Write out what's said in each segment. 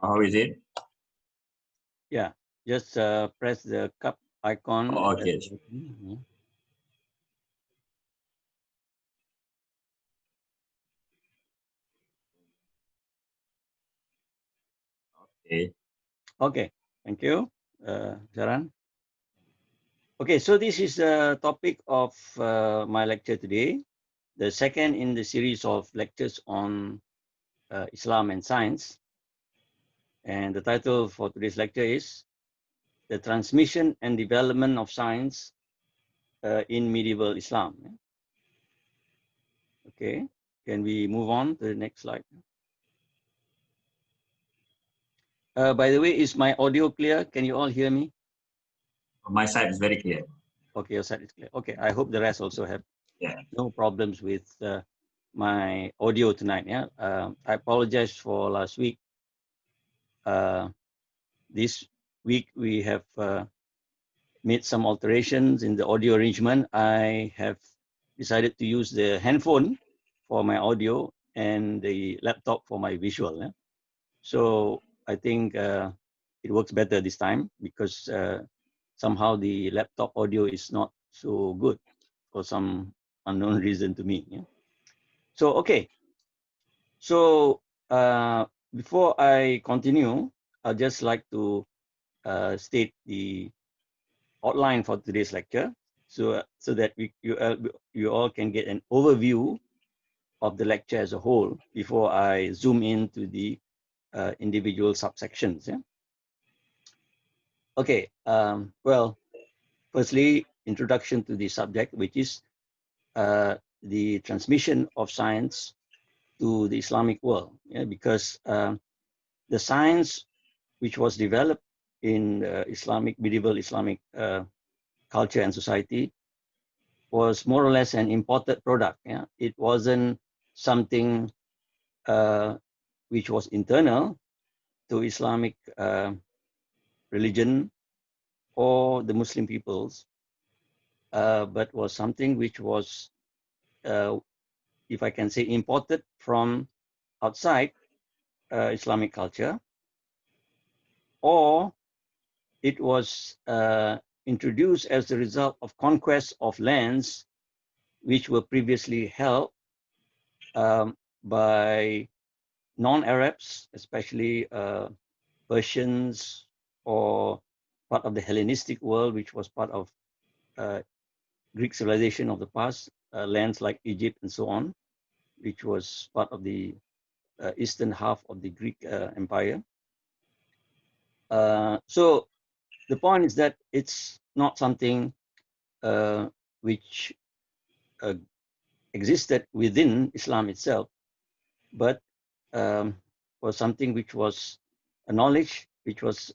How is it? Yeah, just press the cup icon. Oh, okay. Okay. Okay, thank you, Sharan. Okay, so this is the topic of my lecture today, the second in the series of lectures on Islam and science. And the title for today's lecture is The Transmission and Development of Science in Medieval Islam. Okay, can we move on to the next slide? By the way, is my audio clear? Can you all hear me? On my side is very clear. Okay, your side is clear. Okay, I hope the rest also have Yeah. no problems with my audio tonight. Yeah, I apologize for last week. This week we have made some alterations in the audio arrangement. I have decided to use the handphone for my audio and the laptop for my visual. Yeah? So I think it works better this time because somehow the laptop audio is not so good for some unknown reason to me. Yeah? So, okay. So before I continue, I'd just like to state the outline for today's lecture, so that you all can get an overview of the lecture as a whole before I zoom into the individual subsections. Yeah. Okay. Well, firstly, introduction to the subject, which is the transmission of science to the Islamic world. Yeah, because the science which was developed in medieval Islamic culture and society was more or less an imported product. Yeah? It wasn't something which was internal to Islamic religion or the Muslim peoples, but was something which was, if I can say, imported from outside Islamic culture, or it was introduced as a result of conquest of lands which were previously held by non-Arabs, especially Persians or part of the Hellenistic world, which was part of Greek civilization of the past, lands like Egypt and so on, which was part of the eastern half of the Greek Empire. So the point is that it's not something which existed within Islam itself, but was something which was a knowledge which was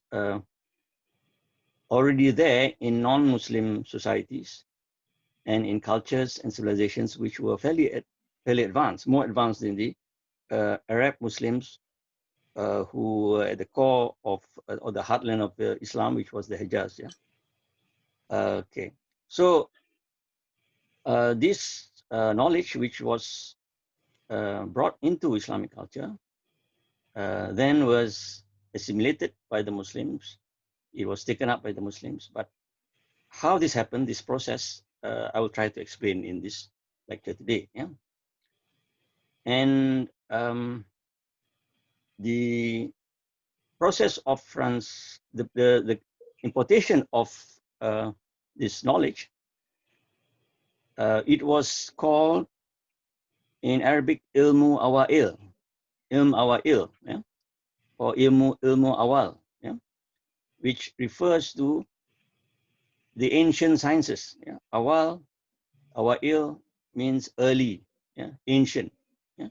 already there in non-Muslim societies and in cultures and civilizations which were fairly advanced, more advanced than the Arab Muslims who were at the core of or the heartland of Islam, which was the Hijaz. Yeah. Okay. So this knowledge, which was brought into Islamic culture, then was assimilated by the Muslims. It was taken up by the Muslims. But how this happened, this process, I will try to explain in this lecture today. Yeah. And the process of the importation of this knowledge, it was called in Arabic ilmu awa'il, ilm awa'il, yeah? Or ilmu awal, yeah? Which refers to the ancient sciences. Yeah? Awa'il means early, yeah? Ancient. Yeah?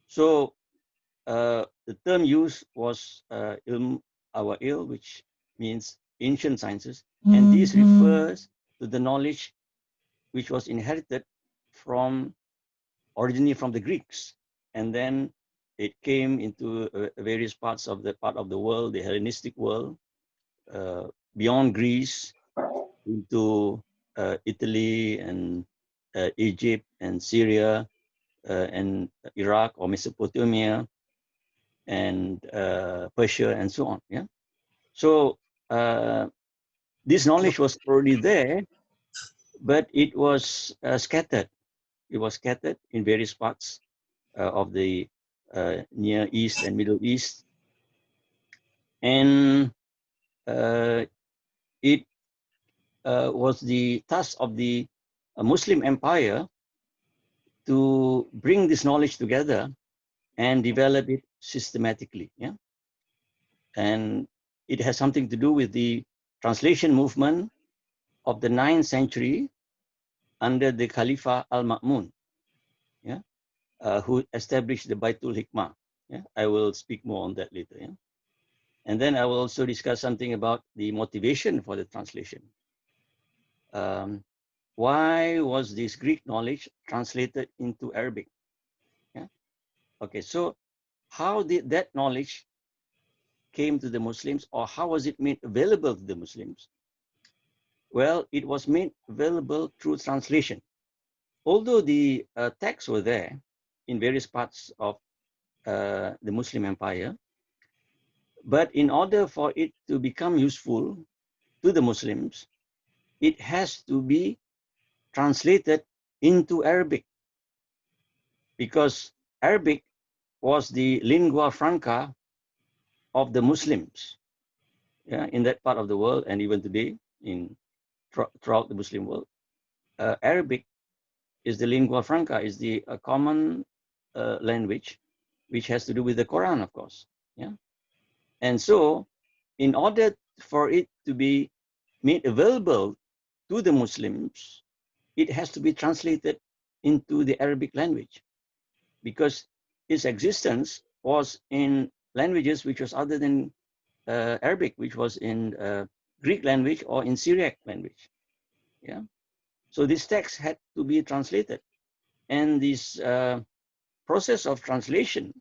So the term used was ilm awa'il, which means ancient sciences, and this refers to the knowledge which was inherited from originally from the Greeks, and then it came into various parts of the world, the Hellenistic world, beyond Greece, into Italy and Egypt and Syria and Iraq or Mesopotamia, and Persia and so on. Yeah. So this knowledge was already there, but it was scattered. It was scattered in various parts of the Near East and Middle East, and it was the task of the Muslim Empire to bring this knowledge together and develop it systematically. Yeah, and it has something to do with the translation movement of the 9th century under the Khalifa al-Ma'mun, yeah, who established the Baitul Hikmah. Yeah, I will speak more on that later. Yeah, and then I will also discuss something about the motivation for the translation. Why was this Greek knowledge translated into Arabic? Yeah. Okay, so how did that knowledge came to the Muslims, or how was it made available to the Muslims? Well, it was made available through translation. Although the texts were there in various parts of the Muslim Empire, but in order for it to become useful to the Muslims, it has to be translated into Arabic, because Arabic was the lingua franca of the Muslims, yeah, in that part of the world, and even today throughout the Muslim world. Arabic is the lingua franca, is the common language, which has to do with the Quran, of course. Yeah, and so in order for it to be made available to the Muslims, it has to be translated into the Arabic language, because its existence was in languages which was other than Arabic, which was in Greek language or in Syriac language. Yeah, so this text had to be translated, and this process of translation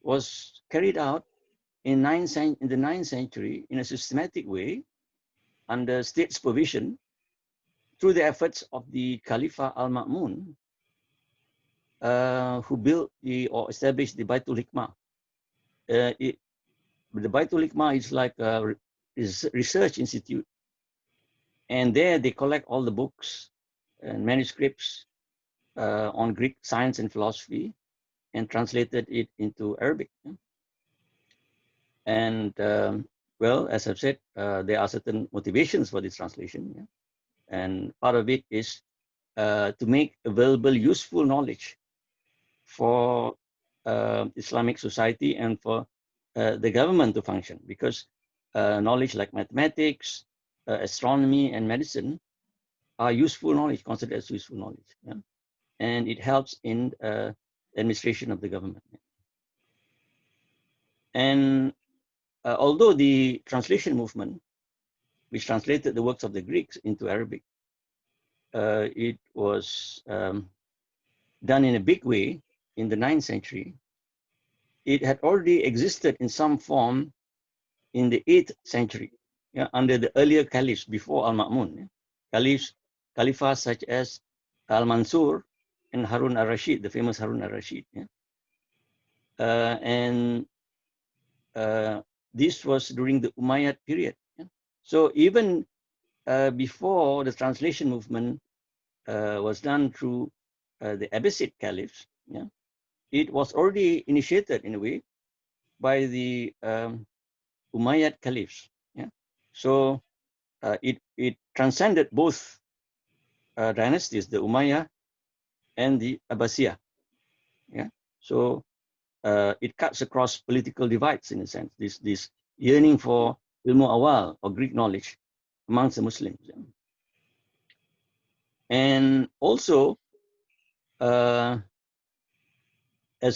was carried out in the 9th century in a systematic way under state supervision through the efforts of the Khalifa al-Ma'mun, who built or established the Baitul Hikmah. The Baitul Hikmah is like a research institute, and there they collect all the books and manuscripts on Greek science and philosophy and translated it into Arabic. And well, as I've said, there are certain motivations for this translation. Yeah? And part of it is to make available useful knowledge for Islamic society and for the government to function, because knowledge like mathematics, astronomy, and medicine are useful knowledge, considered as useful knowledge. Yeah? And it helps in administration of the government. And although the translation movement, which translated the works of the Greeks into Arabic, it was done in a big way in the 9th century, it had already existed in some form in the 8th century, yeah, under the earlier caliphs before Al-Ma'mun. Yeah? Caliphs such as Al-Mansur and Harun al-Rashid, the famous Harun al-Rashid. Yeah? And this was during the Umayyad period. Yeah? So even before the translation movement was done through the Abbasid caliphs, yeah, it was already initiated in a way by the Umayyad caliphs. Yeah? So it transcended both dynasties, the Umayyad and the Abbasiyah. Yeah? So it cuts across political divides in a sense, this yearning for ilmu awal or Greek knowledge amongst the Muslims. Yeah? And also, as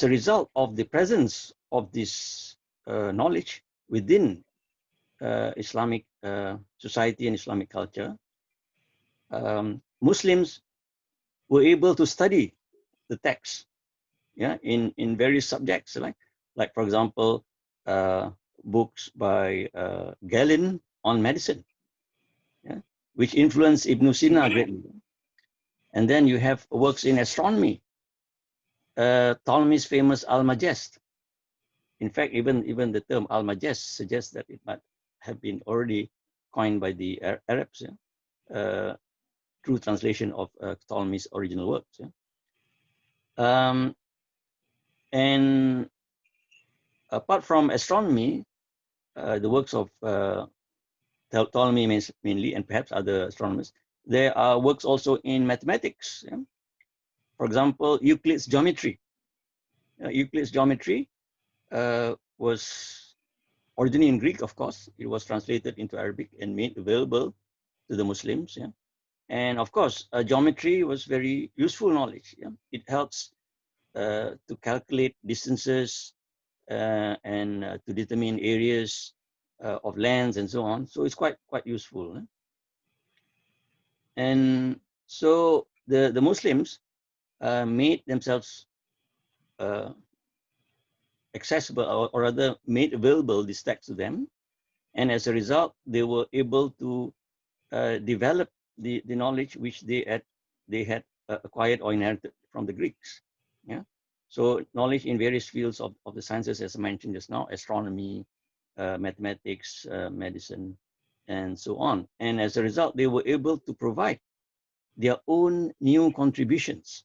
a result of the presence of this knowledge within Islamic society and Islamic culture, Muslims were able to study the text, yeah, in various subjects, like for example, books by Galen on medicine, yeah, which influenced Ibn Sina greatly. And then you have works in astronomy, Ptolemy's famous Almagest, In fact, even the term al-Majaz suggests that it might have been already coined by the Arabs, through translation of Ptolemy's original works. And apart from astronomy, the works of Ptolemy mainly, and perhaps other astronomers, there are works also in mathematics. For example, Euclid's geometry. Euclid's geometry was originally in Greek, of course. It was translated into Arabic and made available to the Muslims. And of course, geometry was very useful knowledge. It helps to calculate distances and to determine areas of lands and so on. So it's quite useful. And so the Muslims made themselves accessible, or rather made available these texts to them. And as a result, they were able to develop the knowledge which they had acquired or inherited from the Greeks. So knowledge in various fields of the sciences, as I mentioned just now, astronomy, mathematics, medicine, and so on. And as a result, they were able to provide their own new contributions.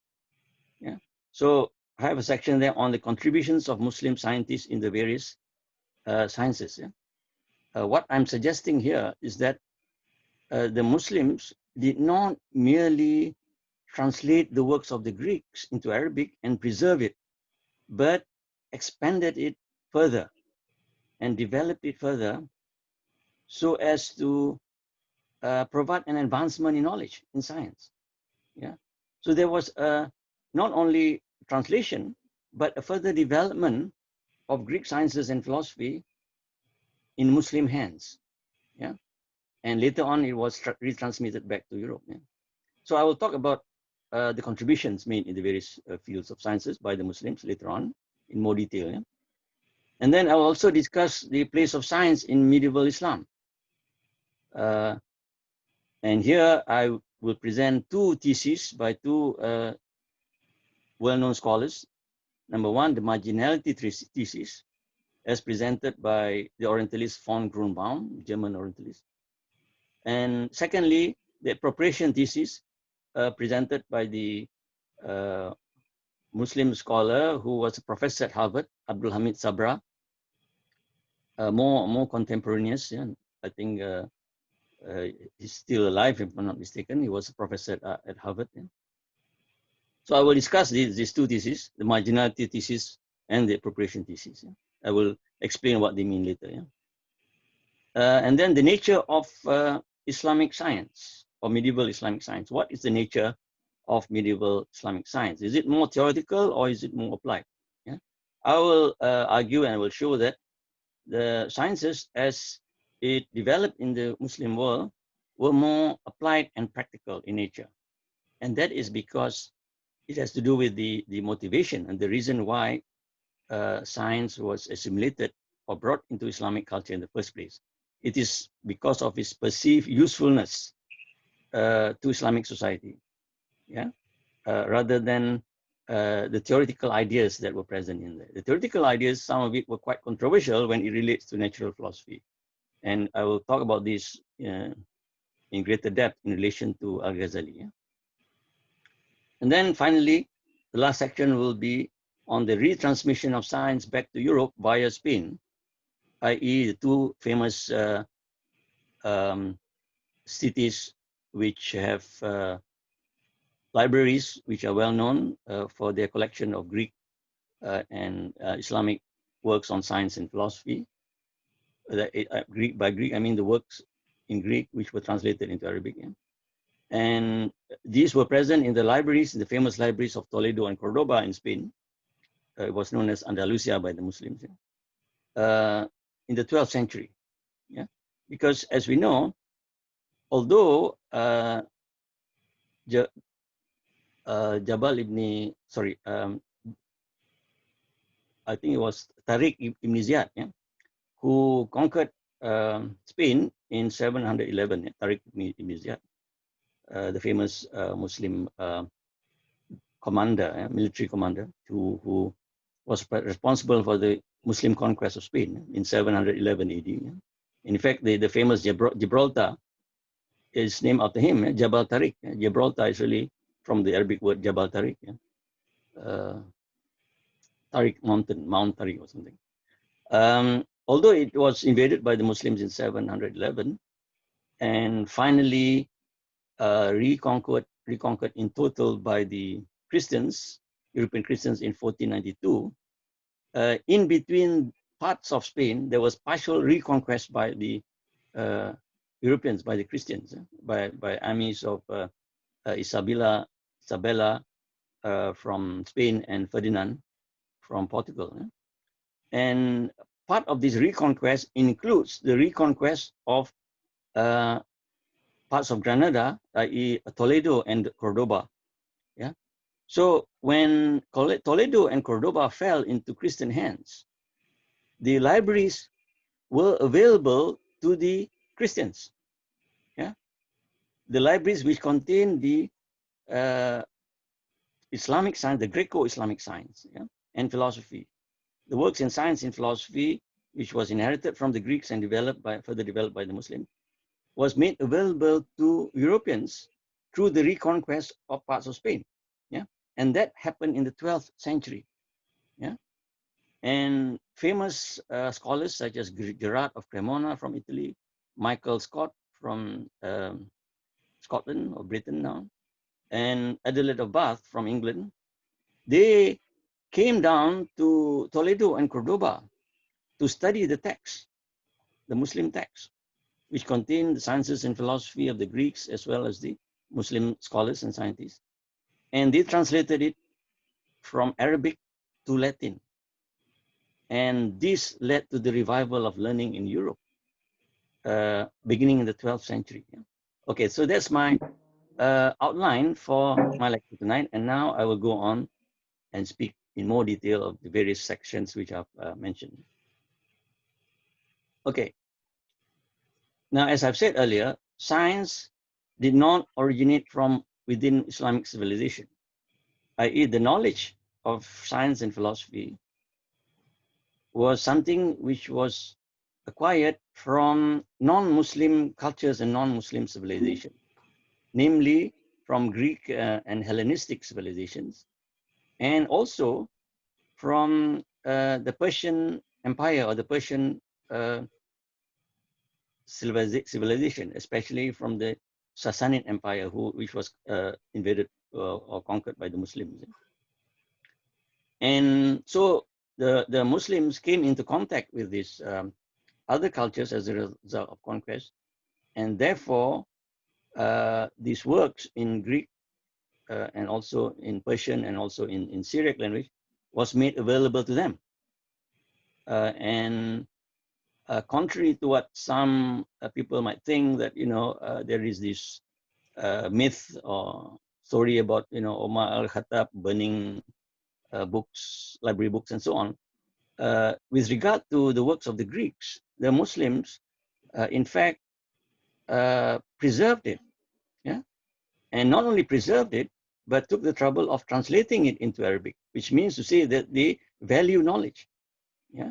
So I have a section there on the contributions of Muslim scientists in the various sciences. What I'm suggesting here is that the Muslims did not merely translate the works of the Greeks into Arabic and preserve it, but expanded it further and developed it further so as to provide an advancement in knowledge in science. So there was not only translation, but a further development of Greek sciences and philosophy in Muslim hands. And later on, it was retransmitted back to Europe. So I will talk about the contributions made in the various fields of sciences by the Muslims later on in more detail. And then I will also discuss the place of science in medieval Islam. And here I will present two theses by two well-known scholars. Number one, the marginality thesis, as presented by the Orientalist von Grunbaum, German Orientalist. And secondly, the appropriation thesis presented by the Muslim scholar who was a professor at Harvard, Abdul Hamid Sabra, more contemporaneous. I think he's still alive, if I'm not mistaken. He was a professor at Harvard. So I will discuss these two theses, the marginality thesis and the appropriation thesis. I will explain what they mean later. And then the nature of Islamic science or medieval Islamic science. What is the nature of medieval Islamic science? Is it more theoretical or is it more applied? I will argue and I will show that the sciences as it developed in the Muslim world were more applied and practical in nature. And that is because it has to do with the motivation and the reason why science was assimilated or brought into Islamic culture in the first place. It is because of its perceived usefulness to Islamic society, rather than the theoretical ideas that were present in there. The theoretical ideas, some of it were quite controversial when it relates to natural philosophy. And I will talk about this in greater depth in relation to Al-Ghazali. And then finally, the last section will be on the retransmission of science back to Europe via Spain, i.e. the two famous cities which have libraries which are well known for their collection of Greek and Islamic works on science and philosophy. By Greek, I mean the works in Greek which were translated into Arabic. And these were present in the libraries, in the famous libraries of Toledo and Cordoba in Spain. It was known as Andalusia by the Muslims in the 12th century. Because as we know, although Jabal ibn, I think it was Tariq ibn Ziyad, who conquered Spain in 711, Tariq ibn Ziyad, the famous Muslim commander, military commander, who was responsible for the Muslim conquest of Spain in 711 AD. In fact, the famous Gibraltar is named after him, Jabal Tariq. Gibraltar is really from the Arabic word Jabal Tariq. Tariq mountain, Mount Tariq or something. Although it was invaded by the Muslims in 711 and finally reconquered in total by the Christians, European Christians in 1492, in between parts of Spain, there was partial reconquest by the Europeans, by the Christians, by armies of Isabella from Spain and Ferdinand from Portugal. And part of this reconquest includes the reconquest of parts of Granada, i.e. Toledo and Cordoba. Yeah. So when Toledo and Cordoba fell into Christian hands, the libraries were available to the Christians. Yeah. The libraries which contain the Islamic science, the Greco-Islamic science, yeah, and philosophy. The works in science and philosophy, which was inherited from the Greeks and further developed by the Muslims, was made available to Europeans through the reconquest of parts of Spain. Yeah, and that happened in the 12th century. Yeah, and famous scholars such as Gerard of Cremona from Italy, Michael Scott from Scotland or Britain now, and Adelaide of Bath from England, they came down to Toledo and Cordoba to study the text, the Muslim text, which contained the sciences and philosophy of the Greeks as well as the Muslim scholars and scientists. And they translated it from Arabic to Latin. And this led to the revival of learning in Europe, beginning in the 12th century. Okay, so that's my outline for my lecture tonight. And now I will go on and speak in more detail of the various sections which I've mentioned. Okay. Now, as I've said earlier, science did not originate from within Islamic civilization, i.e. the knowledge of science and philosophy was something which was acquired from non-Muslim cultures and non-Muslim civilization, namely from Greek and Hellenistic civilizations, and also from the Persian Empire or the Persian civilization, especially from the Sassanid Empire, which was invaded or conquered by the Muslims. And so the Muslims came into contact with these other cultures as a result of conquest, and therefore these works in Greek and also in Persian and also in Syriac language was made available to them. And contrary to what some people might think, that there is this myth or story about Omar al-Khattab burning books, library books, and so on. With regard to the works of the Greeks, the Muslims, in fact, preserved it, yeah, and not only preserved it, but took the trouble of translating it into Arabic, which means to say that they value knowledge, yeah.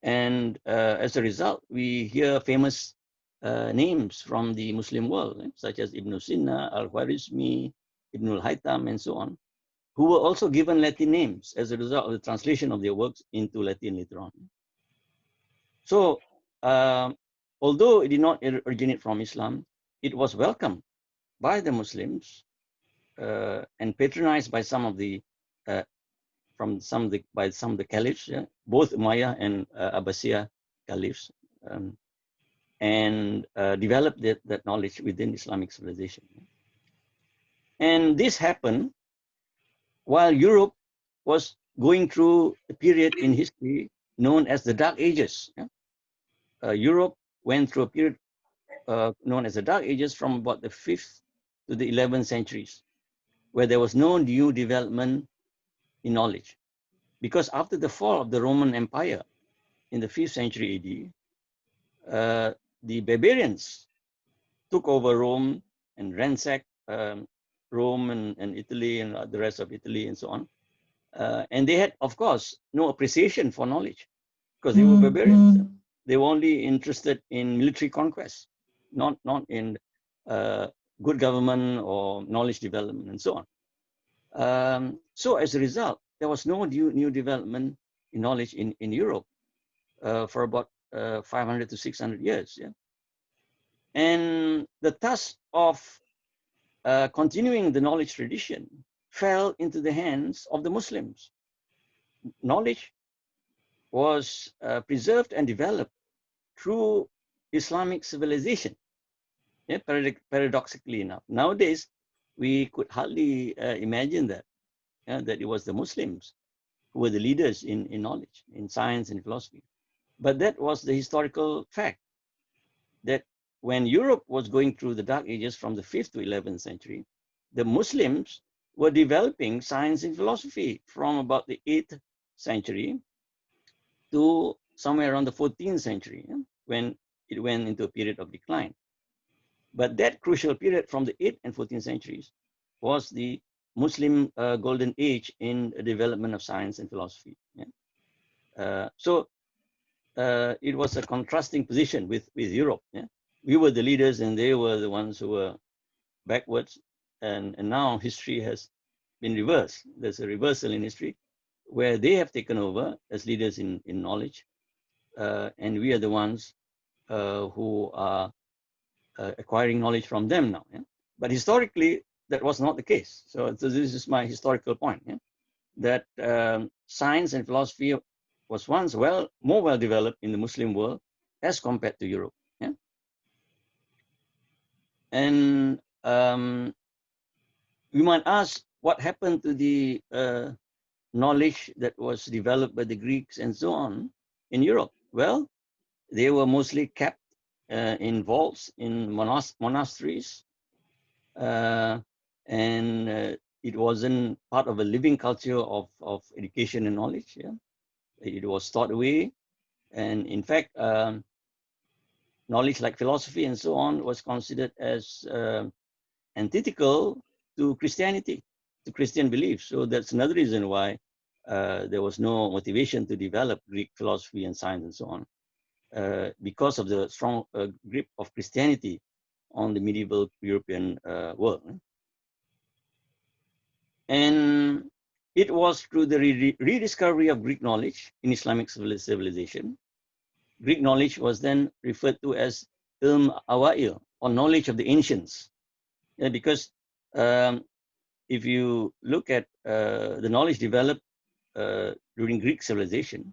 And as a result, we hear famous names from the Muslim world, such as Ibn Sina, Al-Khwarizmi, Ibn al-Haytham, and so on, who were also given Latin names as a result of the translation of their works into Latin later on. So, although it did not originate from Islam, it was welcomed by the Muslims and patronized by some of the caliphs, yeah, both Umayyad and Abbasiyah caliphs, and developed that knowledge within Islamic civilization. And this happened while Europe was going through a period in history known as the Dark Ages. Yeah? Europe went through a period known as the Dark Ages from about the 5th to the 11th centuries, where there was no new development in knowledge. Because after the fall of the Roman Empire in the 5th century AD, the barbarians took over Rome and ransacked Rome and Italy and the rest of Italy and so on. And they had, of course, no appreciation for knowledge. because they were barbarians. They were only interested in military conquest, not in good government or knowledge development and so on. So as a result, there was no new development in knowledge in Europe for about 500 to 600 years. Yeah? And the task of continuing the knowledge tradition fell into the hands of the Muslims. Knowledge was preserved and developed through Islamic civilization. Yeah, paradoxically enough, nowadays we could hardly imagine that that it was the Muslims who were the leaders in knowledge, in science and philosophy. But that was the historical fact, that when Europe was going through the dark ages from the 5th to 11th century, the Muslims were developing science and philosophy from about the 8th century to somewhere around the 14th century, when it went into a period of decline. But that crucial period from the 8th and 14th centuries was the Muslim golden age in the development of science and philosophy. So it was a contrasting position with Europe. We were the leaders and they were the ones who were backwards. And now history has been reversed. There's a reversal in history where they have taken over as leaders in knowledge. And we are the ones who are acquiring knowledge from them now. But historically, that was not the case. So this is my historical point, that science and philosophy was once more well developed in the Muslim world as compared to Europe. And we might ask, what happened to the knowledge that was developed by the Greeks and so on in Europe? Well, they were mostly kept in vaults, in monasteries, and it wasn't part of a living culture of education and knowledge. It was stored away, and in fact, knowledge like philosophy and so on was considered as antithetical to Christianity, to Christian beliefs. So that's another reason why there was no motivation to develop Greek philosophy and science and so on, because of the strong grip of Christianity on the medieval European world. And it was through the rediscovery of Greek knowledge in Islamic civilization. Greek knowledge was then referred to as ilm awail, or knowledge of the ancients. Because if you look at the knowledge developed during Greek civilization,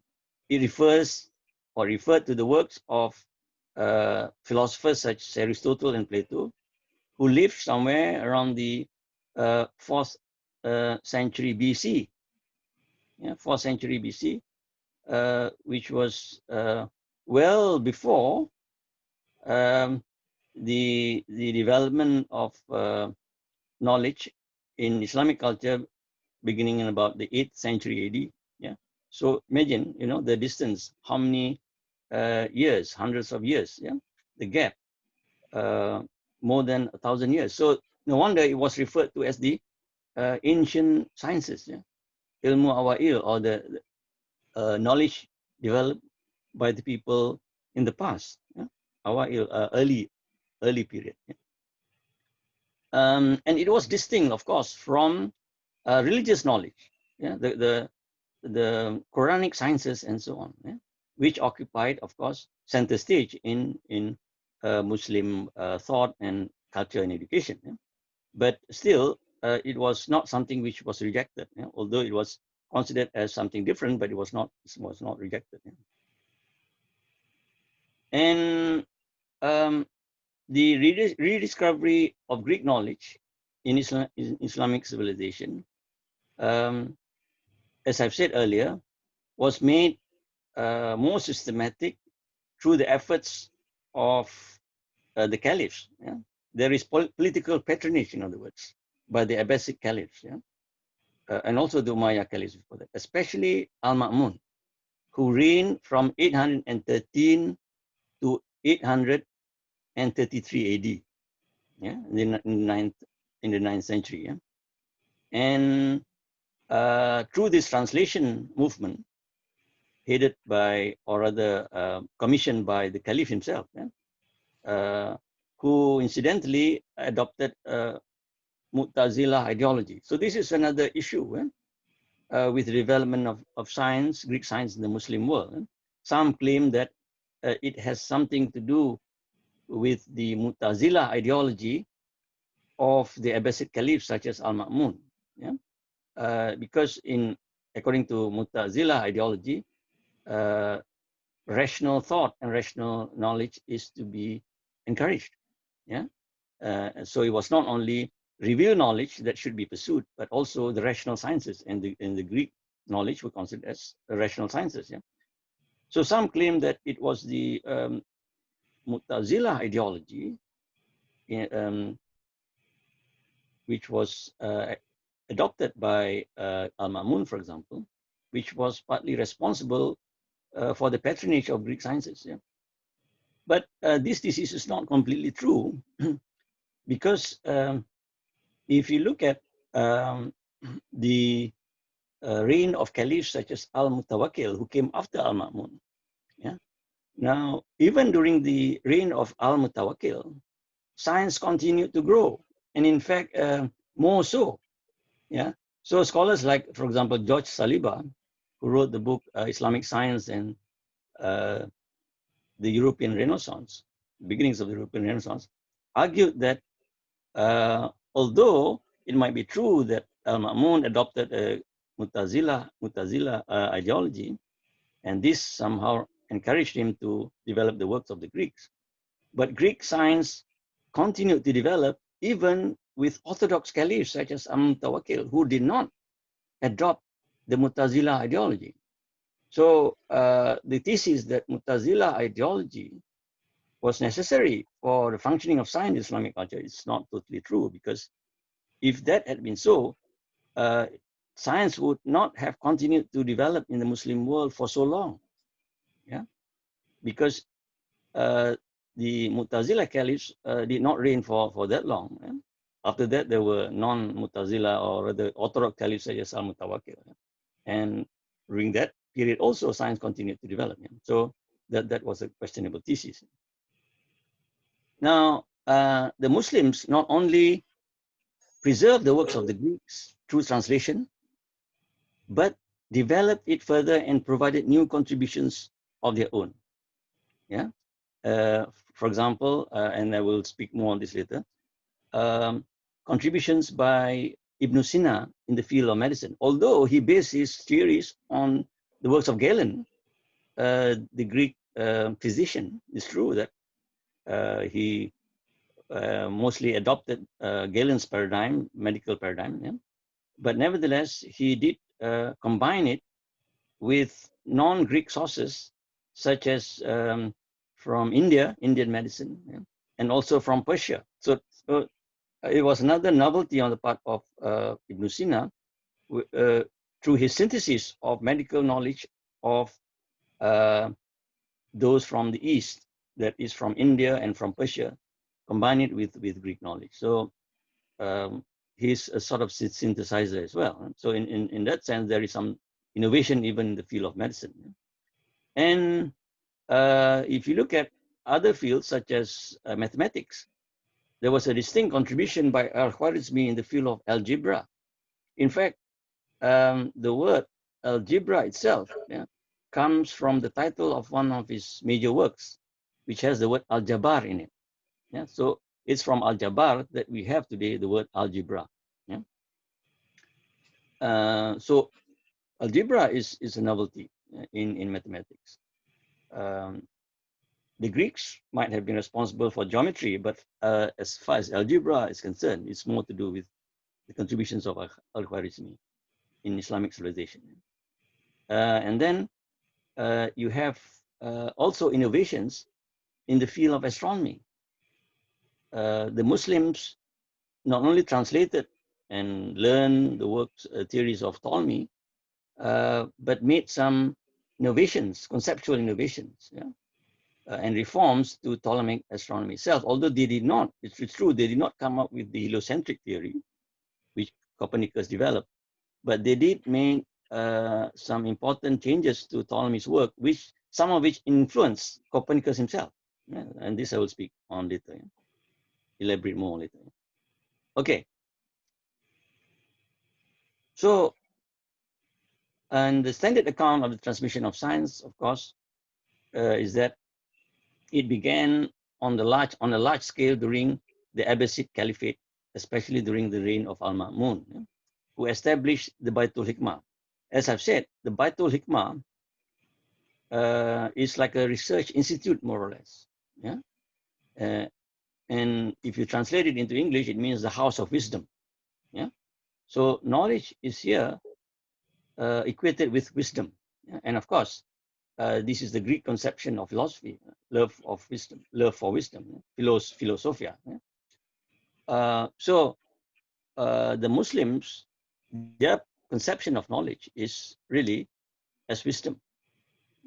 it referred to the works of philosophers such as Aristotle and Plato, who lived somewhere around the 4th century BC. 4th century BC, which was well before the development of knowledge in Islamic culture, beginning in about the 8th century AD. So imagine, the distance, how many years, hundreds of years, the gap, more than 1,000 years. So no wonder it was referred to as the ancient sciences, ilmu awail, or the knowledge developed by the people in the past, awail, early period. And it was distinct, of course, from religious knowledge, the Quranic sciences and so on, which occupied, of course, center stage in Muslim thought and culture and education. But still, it was not something which was rejected, although it was considered as something different, but it was not rejected. And the rediscovery of Greek knowledge in Islamic civilization, as I've said earlier, was made more systematic through the efforts of the caliphs. There is political patronage, in other words, by the Abbasid caliphs, and also the Umayyad caliphs before that, especially Al-Ma'mun, who reigned from 813 to 833 AD, in the 9th century. And through this translation movement, headed by, or rather commissioned by the Caliph himself, who incidentally adopted Mu'tazila ideology. So this is another issue with the development of science, Greek science in the Muslim world. Some claim that it has something to do with the Mu'tazila ideology of the Abbasid caliphs such as Al-Ma'mun. Because according to Mu'tazila ideology, rational thought and rational knowledge is to be encouraged. So it was not only revealed knowledge that should be pursued, but also the rational sciences, and the Greek knowledge were considered as rational sciences. So some claim that it was the Mu'tazila ideology, which was adopted by Al-Ma'mun, for example, which was partly responsible for the patronage of Greek sciences. But this thesis is not completely true because if you look at the reign of caliphs such as Al-Mutawakkil, who came after Al-Ma'mun. Now, even during the reign of Al-Mutawakkil, science continued to grow, and in fact, more so. So scholars like, for example, George Saliba, who wrote the book Islamic Science and the European Renaissance, beginnings of the European Renaissance, argued that although it might be true that Al-Ma'mun adopted a Mu'tazila ideology, and this somehow encouraged him to develop the works of the Greeks, but Greek science continued to develop even with orthodox caliphs such as Al-Mutawakkil, who did not adopt the Mu'tazila ideology. So the thesis that Mu'tazila ideology was necessary for the functioning of science in Islamic culture is not totally true, because if that had been so, science would not have continued to develop in the Muslim world for so long. Because the Mu'tazila caliphs did not reign for that long. After that, there were non-Mu'tazila or rather orthodox caliphs such as Al-Mutawakkil. And during that period also, science continued to develop. So that was a questionable thesis. Now, the Muslims not only preserved the works of the Greeks through translation, but developed it further and provided new contributions of their own. For example, and I will speak more on this later, contributions by Ibn Sina in the field of medicine. Although he based his theories on the works of Galen, the Greek physician, it's true that he mostly adopted Galen's paradigm, medical paradigm. But nevertheless, he did combine it with non-Greek sources, such as from India, Indian medicine, and also from Persia. So it was another novelty on the part of Ibn Sina through his synthesis of medical knowledge of those from the East, that is from India and from Persia, combine it with Greek knowledge. So he's a sort of synthesizer as well. So in that sense, there is some innovation even in the field of medicine. And if you look at other fields such as mathematics, there was a distinct contribution by Al-Khwarizmi in the field of algebra. In fact, the word algebra itself comes from the title of one of his major works, which has the word al-jabar in it. So it's from al-jabar that we have today the word algebra. So algebra is a novelty in mathematics. The Greeks might have been responsible for geometry, but as far as algebra is concerned, it's more to do with the contributions of Al-Khwarizmi in Islamic civilization. And then you have also innovations in the field of astronomy. The Muslims not only translated and learned the works, theories of Ptolemy, but made some innovations, conceptual innovations, and reforms to Ptolemaic astronomy itself. Although they did not, it's true, they did not come up with the heliocentric theory, which Copernicus developed, but they did make some important changes to Ptolemy's work, some of which influenced Copernicus himself. Yeah, and this I will speak on later, yeah. Elaborate more later. Okay. So, and the standard account of the transmission of science, of course, is that it began on a large scale during the Abbasid Caliphate, especially during the reign of Al-Ma'mun, yeah, who established the Baitul Hikmah. As I've said, the Baitul Hikmah is like a research institute, more or less. Yeah, and if you translate it into English, it means the house of wisdom. Yeah, so knowledge is here equated with wisdom, yeah? And of course, this is the Greek conception of philosophy, love of wisdom, love for wisdom, philosophia. Yeah? So the Muslims, their conception of knowledge is really as wisdom.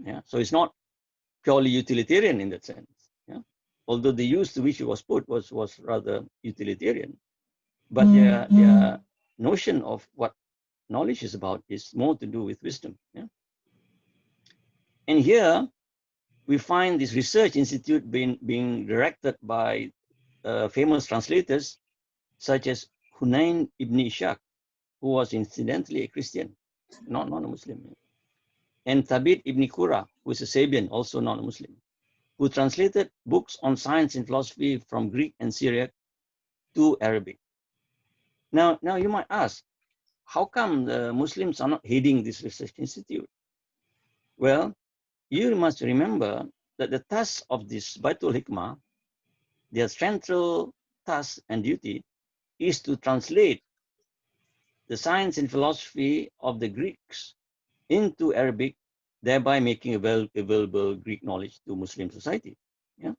Yeah, so it's not purely utilitarian in that sense. Yeah, although the use to which it was put was rather utilitarian, but their notion of what knowledge is about is more to do with wisdom. Yeah, and here we find this research institute being directed by famous translators such as Hunayn ibn Ishaq, who was incidentally a Christian, not a Muslim, and Thabit ibn Qura, who is a Sabian, also not a Muslim, who translated books on science and philosophy from Greek and Syriac to Arabic. Now you might ask, how come the Muslims are not heading this research institute? Well, you must remember that the task of this Baitul Hikmah, their central task and duty, is to translate the science and philosophy of the Greeks into Arabic, thereby making available Greek knowledge to Muslim society. Yeah?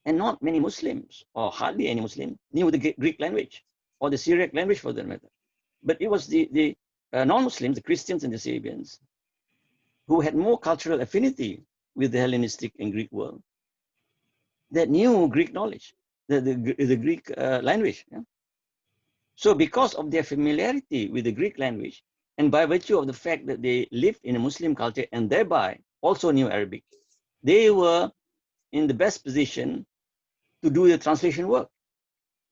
And not many Muslims, or hardly any Muslim, knew the Greek language, or the Syriac language for that matter. But it was the non-Muslims, the Christians and the Sabians, who had more cultural affinity with the Hellenistic and Greek world, that knew Greek knowledge, the Greek language. Yeah? So because of their familiarity with the Greek language, and by virtue of the fact that they lived in a Muslim culture and thereby also knew Arabic, they were in the best position to do the translation work,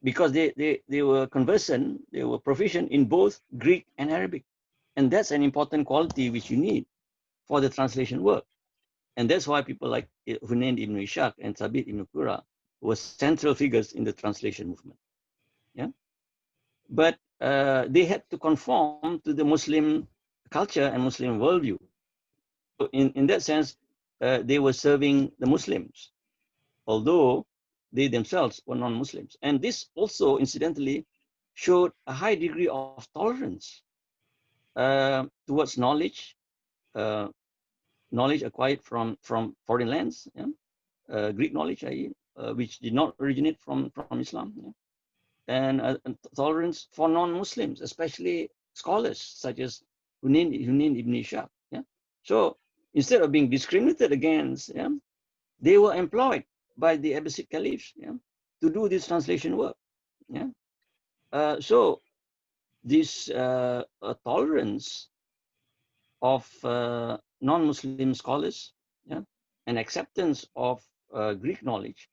because they were conversant, they were proficient in both Greek and Arabic. And that's an important quality which you need for the translation work. And that's why people like Hunayn ibn Ishaq and Thabit ibn Qura were central figures in the translation movement. Yeah, but they had to conform to the Muslim culture and Muslim worldview. So in that sense, they were serving the Muslims, although they themselves were non-Muslims. And this also, incidentally, showed a high degree of tolerance towards knowledge, knowledge acquired from foreign lands, yeah? Greek knowledge, which did not originate from Islam, yeah? And tolerance for non-Muslims, especially scholars such as Hunayn ibn Ishaq. Yeah? So instead of being discriminated against, yeah, they were employed by the Abbasid caliphs, yeah, to do this translation work. Yeah? So this tolerance of non-Muslim scholars, yeah, and acceptance of Greek knowledge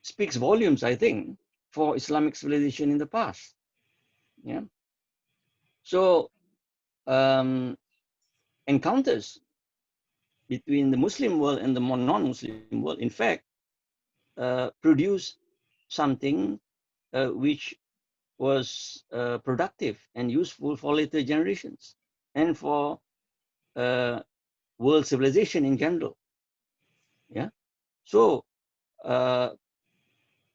speaks volumes, I think, for Islamic civilization in the past. Yeah. So encounters between the Muslim world and the non-Muslim world, in fact, produce something which was productive and useful for later generations and for world civilization in general. Yeah. So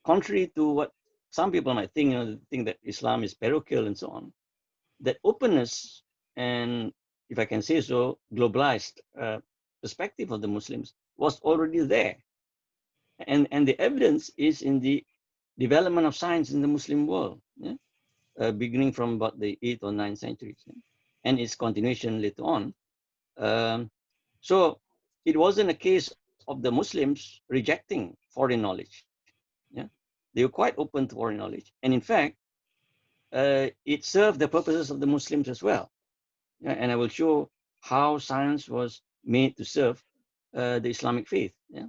contrary to what some people might think, think that Islam is parochial and so on, that openness and, if I can say so, globalized perspective of the Muslims was already there. And the evidence is in the development of science in the Muslim world, yeah? Beginning from about the 8th or 9th centuries, yeah? And its continuation later on. So it wasn't a case of the Muslims rejecting foreign knowledge. Yeah? They were quite open to foreign knowledge. And in fact, it served the purposes of the Muslims as well. Yeah, and I will show how science was made to serve the Islamic faith, yeah,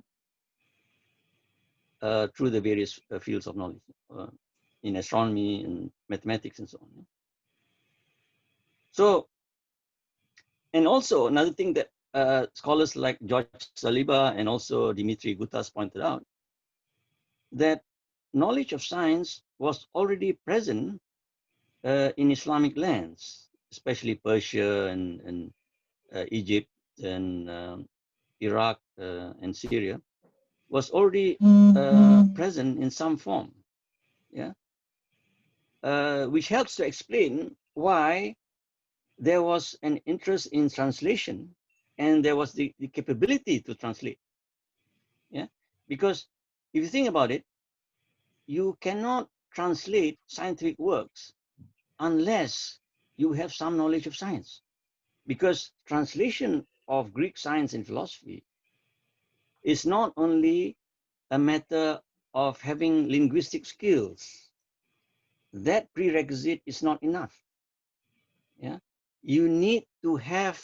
through the various fields of knowledge in astronomy and mathematics and so on. Yeah. So, and also another thing that scholars like George Saliba and also Dimitri Gutas pointed out, that knowledge of science was already present in Islamic lands, especially Persia and Egypt and Iraq and Syria, was already present in some form, yeah, which helps to explain why there was an interest in translation and there was the capability to translate, yeah, because if you think about it, you cannot translate scientific works unless you have some knowledge of science, because translation of Greek science and philosophy is not only a matter of having linguistic skills. That prerequisite is not enough. Yeah, you need to have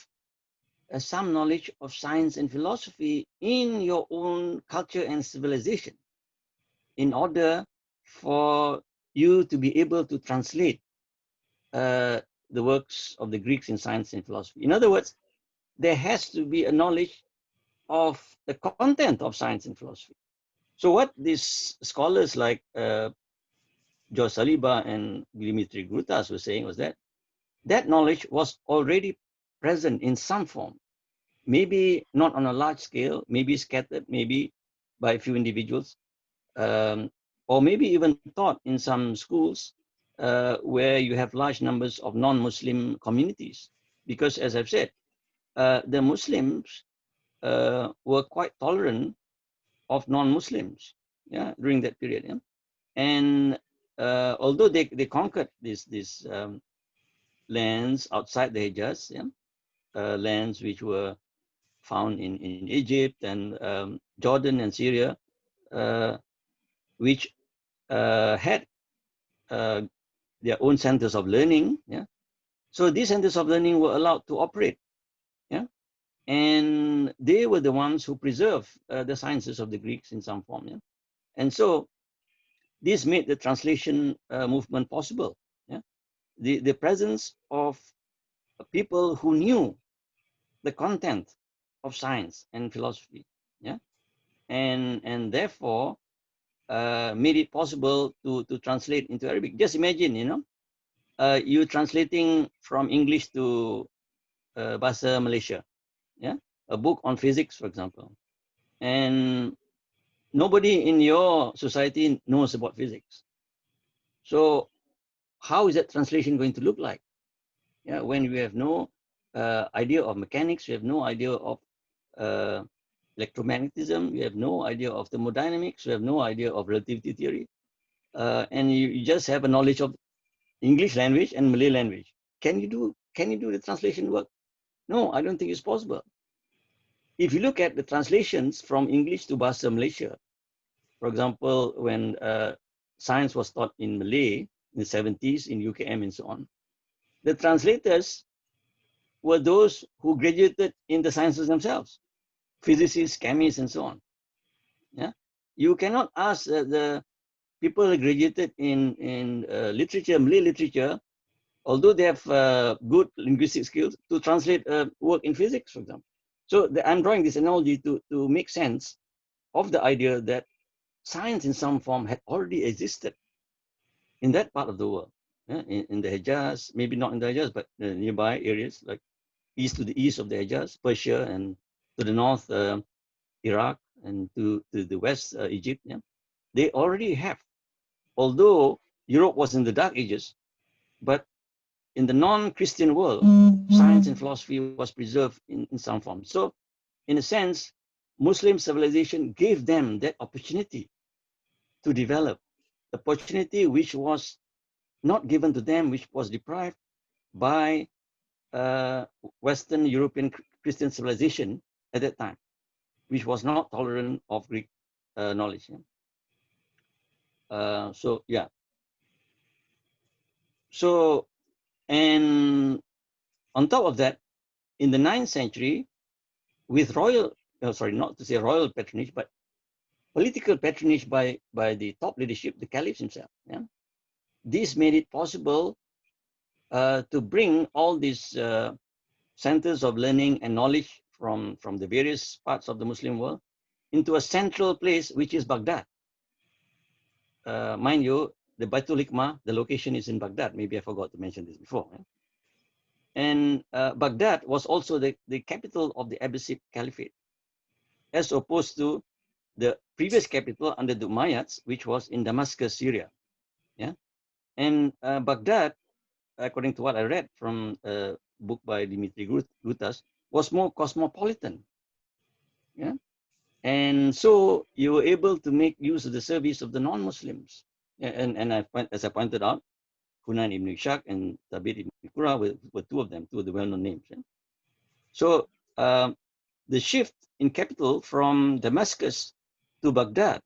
some knowledge of science and philosophy in your own culture and civilization in order for you to be able to translate the works of the Greeks in science and philosophy. In other words, there has to be a knowledge of the content of science and philosophy. So what these scholars like George Saliba and Dimitri Grutas were saying was that that knowledge was already present in some form, maybe not on a large scale, maybe scattered, maybe by a few individuals, or maybe even taught in some schools where you have large numbers of non-Muslim communities. Because as I've said, the Muslims were quite tolerant of non-Muslims, yeah, during that period. Yeah? And although they conquered these lands outside the Hijaz, yeah, lands which were found in Egypt and Jordan and Syria, which had their own centers of learning. Yeah, so these centers of learning were allowed to operate. Yeah, and they were the ones who preserved the sciences of the Greeks in some form. Yeah, and so this made the translation movement possible. Yeah, the presence of people who knew the content of science and philosophy. Yeah, and therefore made it possible to translate into Arabic. Just imagine, you translating from English to Bahasa Malaysia, yeah, a book on physics, for example, and nobody in your society knows about physics. So how is that translation going to look like? Yeah, when we have no idea of mechanics, we have no idea of uh, electromagnetism, we have no idea of thermodynamics, we have no idea of relativity theory, and you just have a knowledge of English language and Malay language. Can you do the translation work? No, I don't think it's possible. If you look at the translations from English to Bahasa Malaysia, for example, when science was taught in Malay in the 70s in UKM and so on, the translators were those who graduated in the sciences themselves, physicists, chemists, and so on. Yeah, you cannot ask the people who graduated in literature, Malay literature, although they have good linguistic skills, to translate work in physics, for example. So I'm drawing this analogy to make sense of the idea that science in some form had already existed in that part of the world, yeah? in the Hejaz, maybe not in the Hejaz, but nearby areas like to the east of the Hejaz, Persia, and to the north, Iraq, and to the west, Egypt. Yeah? They already have, although Europe was in the Dark Ages, but in the non-Christian world, science and philosophy was preserved in some form. So in a sense, Muslim civilization gave them that opportunity to develop, opportunity which was not given to them, which was deprived by Western European Christian civilization at that time, which was not tolerant of Greek knowledge. Yeah? So yeah. So, and on top of that, in the 9th century, with royal, sorry, not to say royal patronage, but political patronage by the top leadership, the caliphs himself. Yeah? This made it possible to bring all these centers of learning and knowledge from the various parts of the Muslim world into a central place, which is Baghdad. Mind you, the Baitul Hikmah, the location is in Baghdad. Maybe I forgot to mention this before. Yeah? And Baghdad was also the capital of the Abbasid Caliphate, as opposed to the previous capital under the Umayyads, which was in Damascus, Syria. Yeah, and Baghdad, according to what I read from a book by Dimitri Gutas, was more cosmopolitan. Yeah, and so you were able to make use of the service of the non-Muslims. And as I pointed out, Hunayn ibn Ishaq and Tabit ibn Qura were two of them, two of the well-known names. Yeah? So the shift in capital from Damascus to Baghdad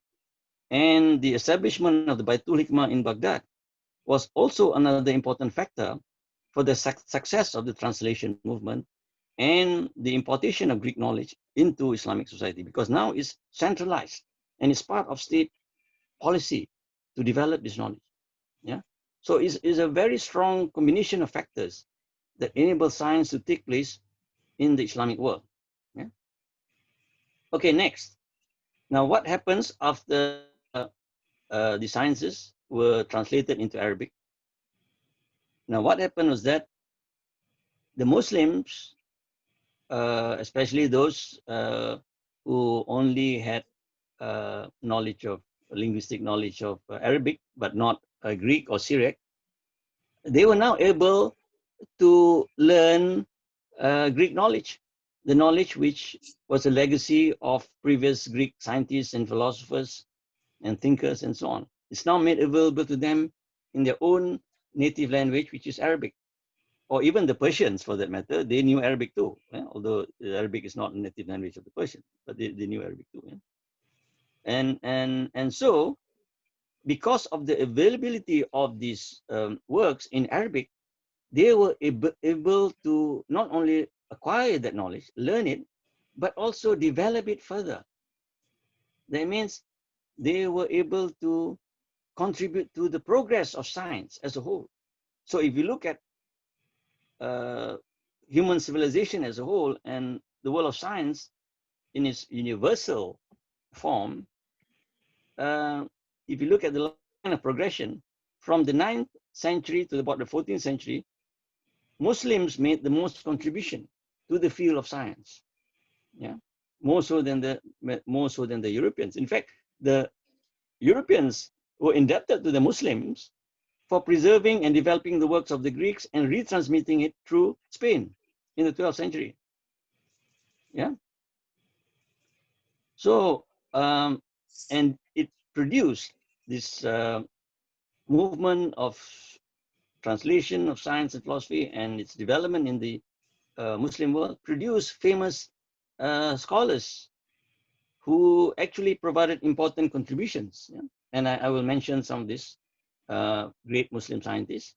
and the establishment of the Baitul Hikmah in Baghdad was also another important factor for the success of the translation movement and the importation of Greek knowledge into Islamic society, because now it's centralized and it's part of state policy to develop this knowledge. Yeah. So it's a very strong combination of factors that enable science to take place in the Islamic world. Yeah. Okay, next. Now, what happens after the sciences were translated into Arabic? Now, what happened was that the Muslims, especially those who only had knowledge of linguistic knowledge of Arabic, but not Greek or Syriac, they were now able to learn Greek knowledge, the knowledge which was a legacy of previous Greek scientists and philosophers and thinkers and so on. It's now made available to them in their own native language, which is Arabic. Or even the Persians, for that matter, they knew Arabic too. Yeah? Although Arabic is not a native language of the Persian, but they knew Arabic too. Yeah? And so, because of the availability of these works in Arabic, they were able to not only acquire that knowledge, learn it, but also develop it further. That means they were able to contribute to the progress of science as a whole. So if you look at human civilization as a whole and the world of science in its universal form, if you look at the line of progression from the 9th century to about the 14th century, Muslims made the most contribution to the field of science. Yeah, more so than the Europeans. In fact, the Europeans were indebted to the Muslims for preserving and developing the works of the Greeks and retransmitting it through Spain in the 12th century. Yeah. So, and it produced this movement of translation of science and philosophy and its development in the Muslim world, produced famous scholars who actually provided important contributions. Yeah? And I will mention some of these great Muslim scientists.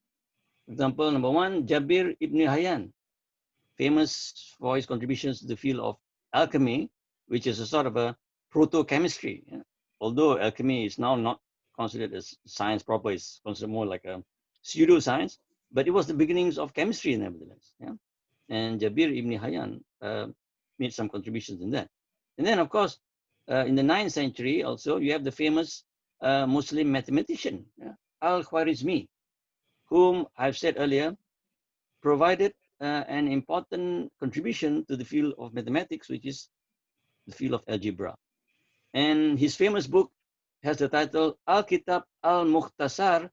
For example, number one, Jabir ibn Hayyan, famous for his contributions to the field of alchemy, which is a sort of a proto-chemistry. Yeah? Although alchemy is now not considered as science proper, it's considered more like a pseudo-science, but it was the beginnings of chemistry nevertheless. Yeah? And Jabir ibn Hayyan made some contributions in that. And then, of course, in the 9th century also, you have the famous Muslim mathematician, yeah, Al-Khwarizmi, whom I've said earlier, provided an important contribution to the field of mathematics, which is the field of algebra. And his famous book has the title Al-Kitab Al-Mukhtasar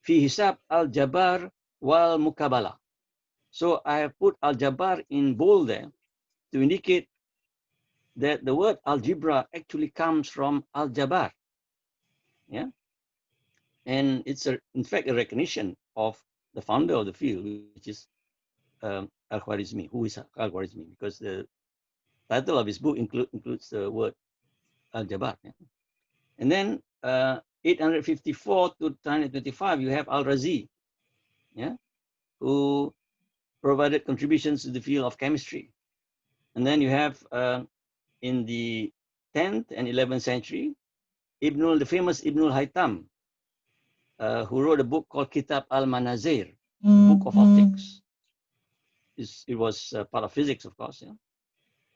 Fi Hisab Al-Jabar Wal Mukabala. So I have put Al-Jabar in bold there to indicate that the word algebra actually comes from Al-Jabar. Yeah. And it's in fact a recognition of the founder of the field, which is Al-Khwarizmi. Who is Al-Khwarizmi? Because the title of his book includes the word Al-Jabar. Yeah? And then 854 to 925, you have Al-Razi. yeah, who provided contributions to the field of chemistry. And then you have in the 10th and 11th century, the famous Ibnul Haytham, who wrote a book called Kitab al-Manazir, Book of Optics. It was part of physics, of course. Yeah?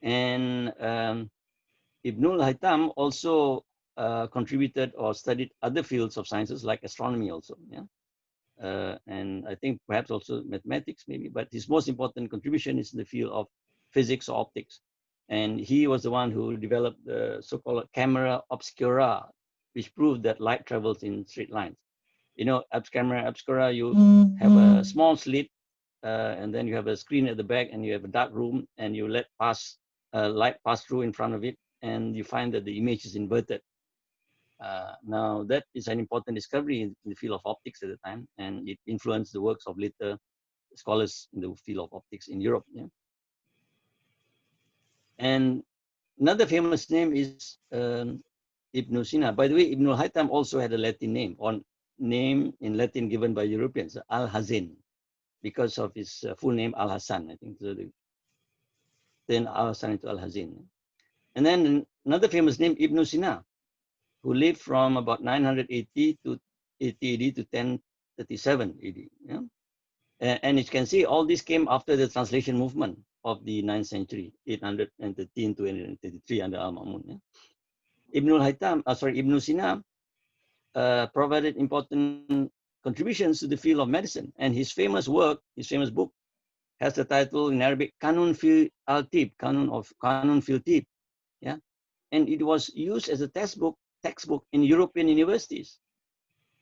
And Ibnul Haytham also contributed or studied other fields of sciences like astronomy also. Yeah? And I think perhaps also mathematics maybe, but his most important contribution is in the field of physics or optics. And he was the one who developed the so-called camera obscura, which proved that light travels in straight lines. You know, camera obscura, you have a small slit, and then you have a screen at the back, and you have a dark room, and you let light pass through in front of it, and you find that the image is inverted. Now, that is an important discovery in the field of optics at the time, and it influenced the works of later scholars in the field of optics in Europe. Yeah? And another famous name is Ibn Sina. By the way, Ibn al-Haytham also had a Latin name, or name in Latin given by Europeans, Al-Hazin, because of his full name, Al-Hasan, I think. So then Al-Hasan into Al-Hazin. And then another famous name, Ibn Sina, who lived from about 980 to 80 AD to 1037 AD. Yeah? And you can see all this came after the translation movement of the 9th century, 813 to 833 under Al-Ma'mun. Yeah? Ibn Sina provided important contributions to the field of medicine. And his famous work, his famous book, has the title in Arabic, Kanun fil al-Tib, Kanun fil Tib. Yeah? And it was used as a textbook in European universities.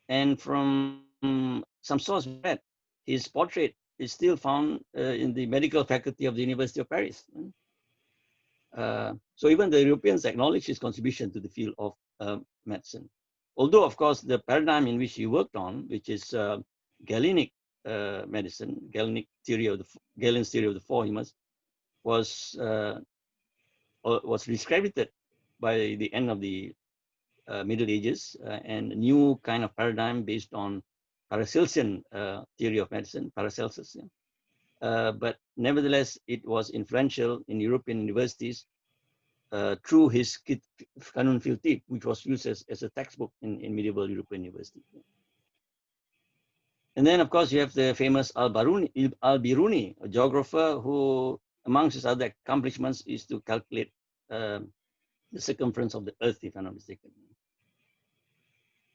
And from some source read, his portrait is still found in the medical faculty of the University of Paris. So even the Europeans acknowledge his contribution to the field of medicine. Although, of course, the paradigm in which he worked on, which is Galenic medicine, Galenic theory of Galen's theory of the four humours, was discredited by the end of the Middle Ages, and a new kind of paradigm based on Paracelsian theory of medicine, Paracelsus. Yeah? But nevertheless, it was influential in European universities through his Kanun fil Tib, which was used as a textbook in medieval European universities. And then, of course, you have the famous Al-Biruni, a geographer who, amongst his other accomplishments, is to calculate the circumference of the Earth, if I'm not mistaken.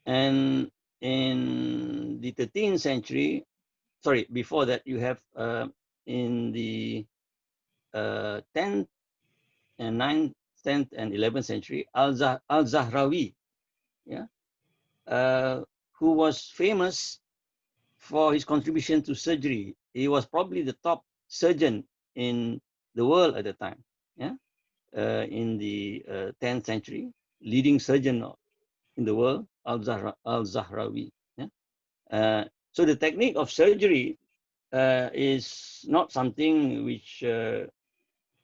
And in the 13th century, sorry, before that, you have in the 10th and 9th, 10th and 11th century, Al-Zahrawi, yeah, who was famous for his contribution to surgery. He was probably the top surgeon in the world at the time, yeah, in the 10th century, leading surgeon in the world, Al-Zahrawi. Yeah? So the technique of surgery is not something which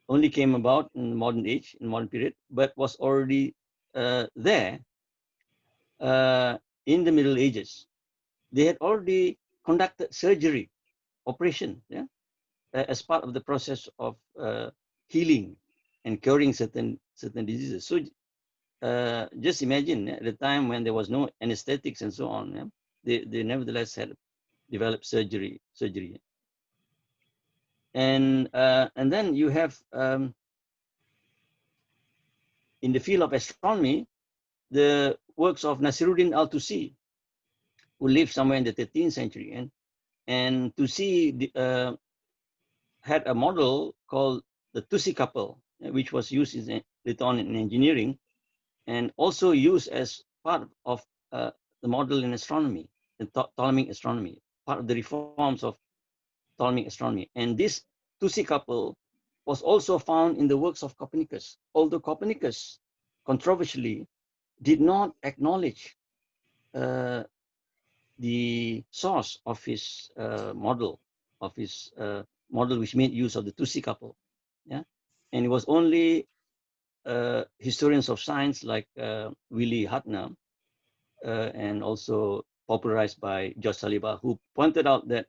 only came about in the modern age, in the modern period, but was already there in the Middle Ages. They had already conducted surgery, operation, yeah, as part of the process of healing and curing certain diseases. So just imagine at the time when there was no anesthetics and so on, yeah, they nevertheless had developed surgery. And then you have in the field of astronomy, the works of Nasiruddin al-Tusi, who lived somewhere in the 13th century. And Tusi had a model called the Tusi couple, which was used later on in engineering, and also used as part of the model in astronomy, in Ptolemaic astronomy, part of the reforms of Ptolemaic astronomy. And this Tusi couple was also found in the works of Copernicus, although Copernicus, controversially, did not acknowledge the source of his model, which made use of the Tusi couple. Yeah? And it was only historians of science like Willy Hartner and also popularized by George Saliba, who pointed out that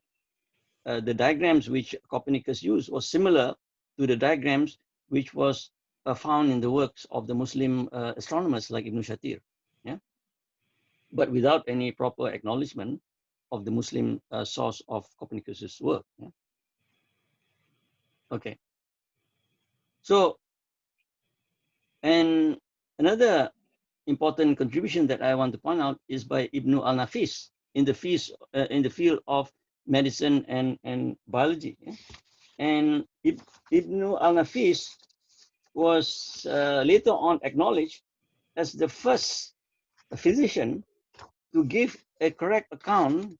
the diagrams which Copernicus used was similar to the diagrams which was found in the works of the Muslim astronomers like Ibn Shatir, yeah, but without any proper acknowledgement of the Muslim source of Copernicus's work. Yeah? Okay, so and another important contribution that I want to point out is by Ibn al-Nafis in the field of medicine and biology. Yeah? And Ibn al-Nafis was later on acknowledged as the first physician to give a correct account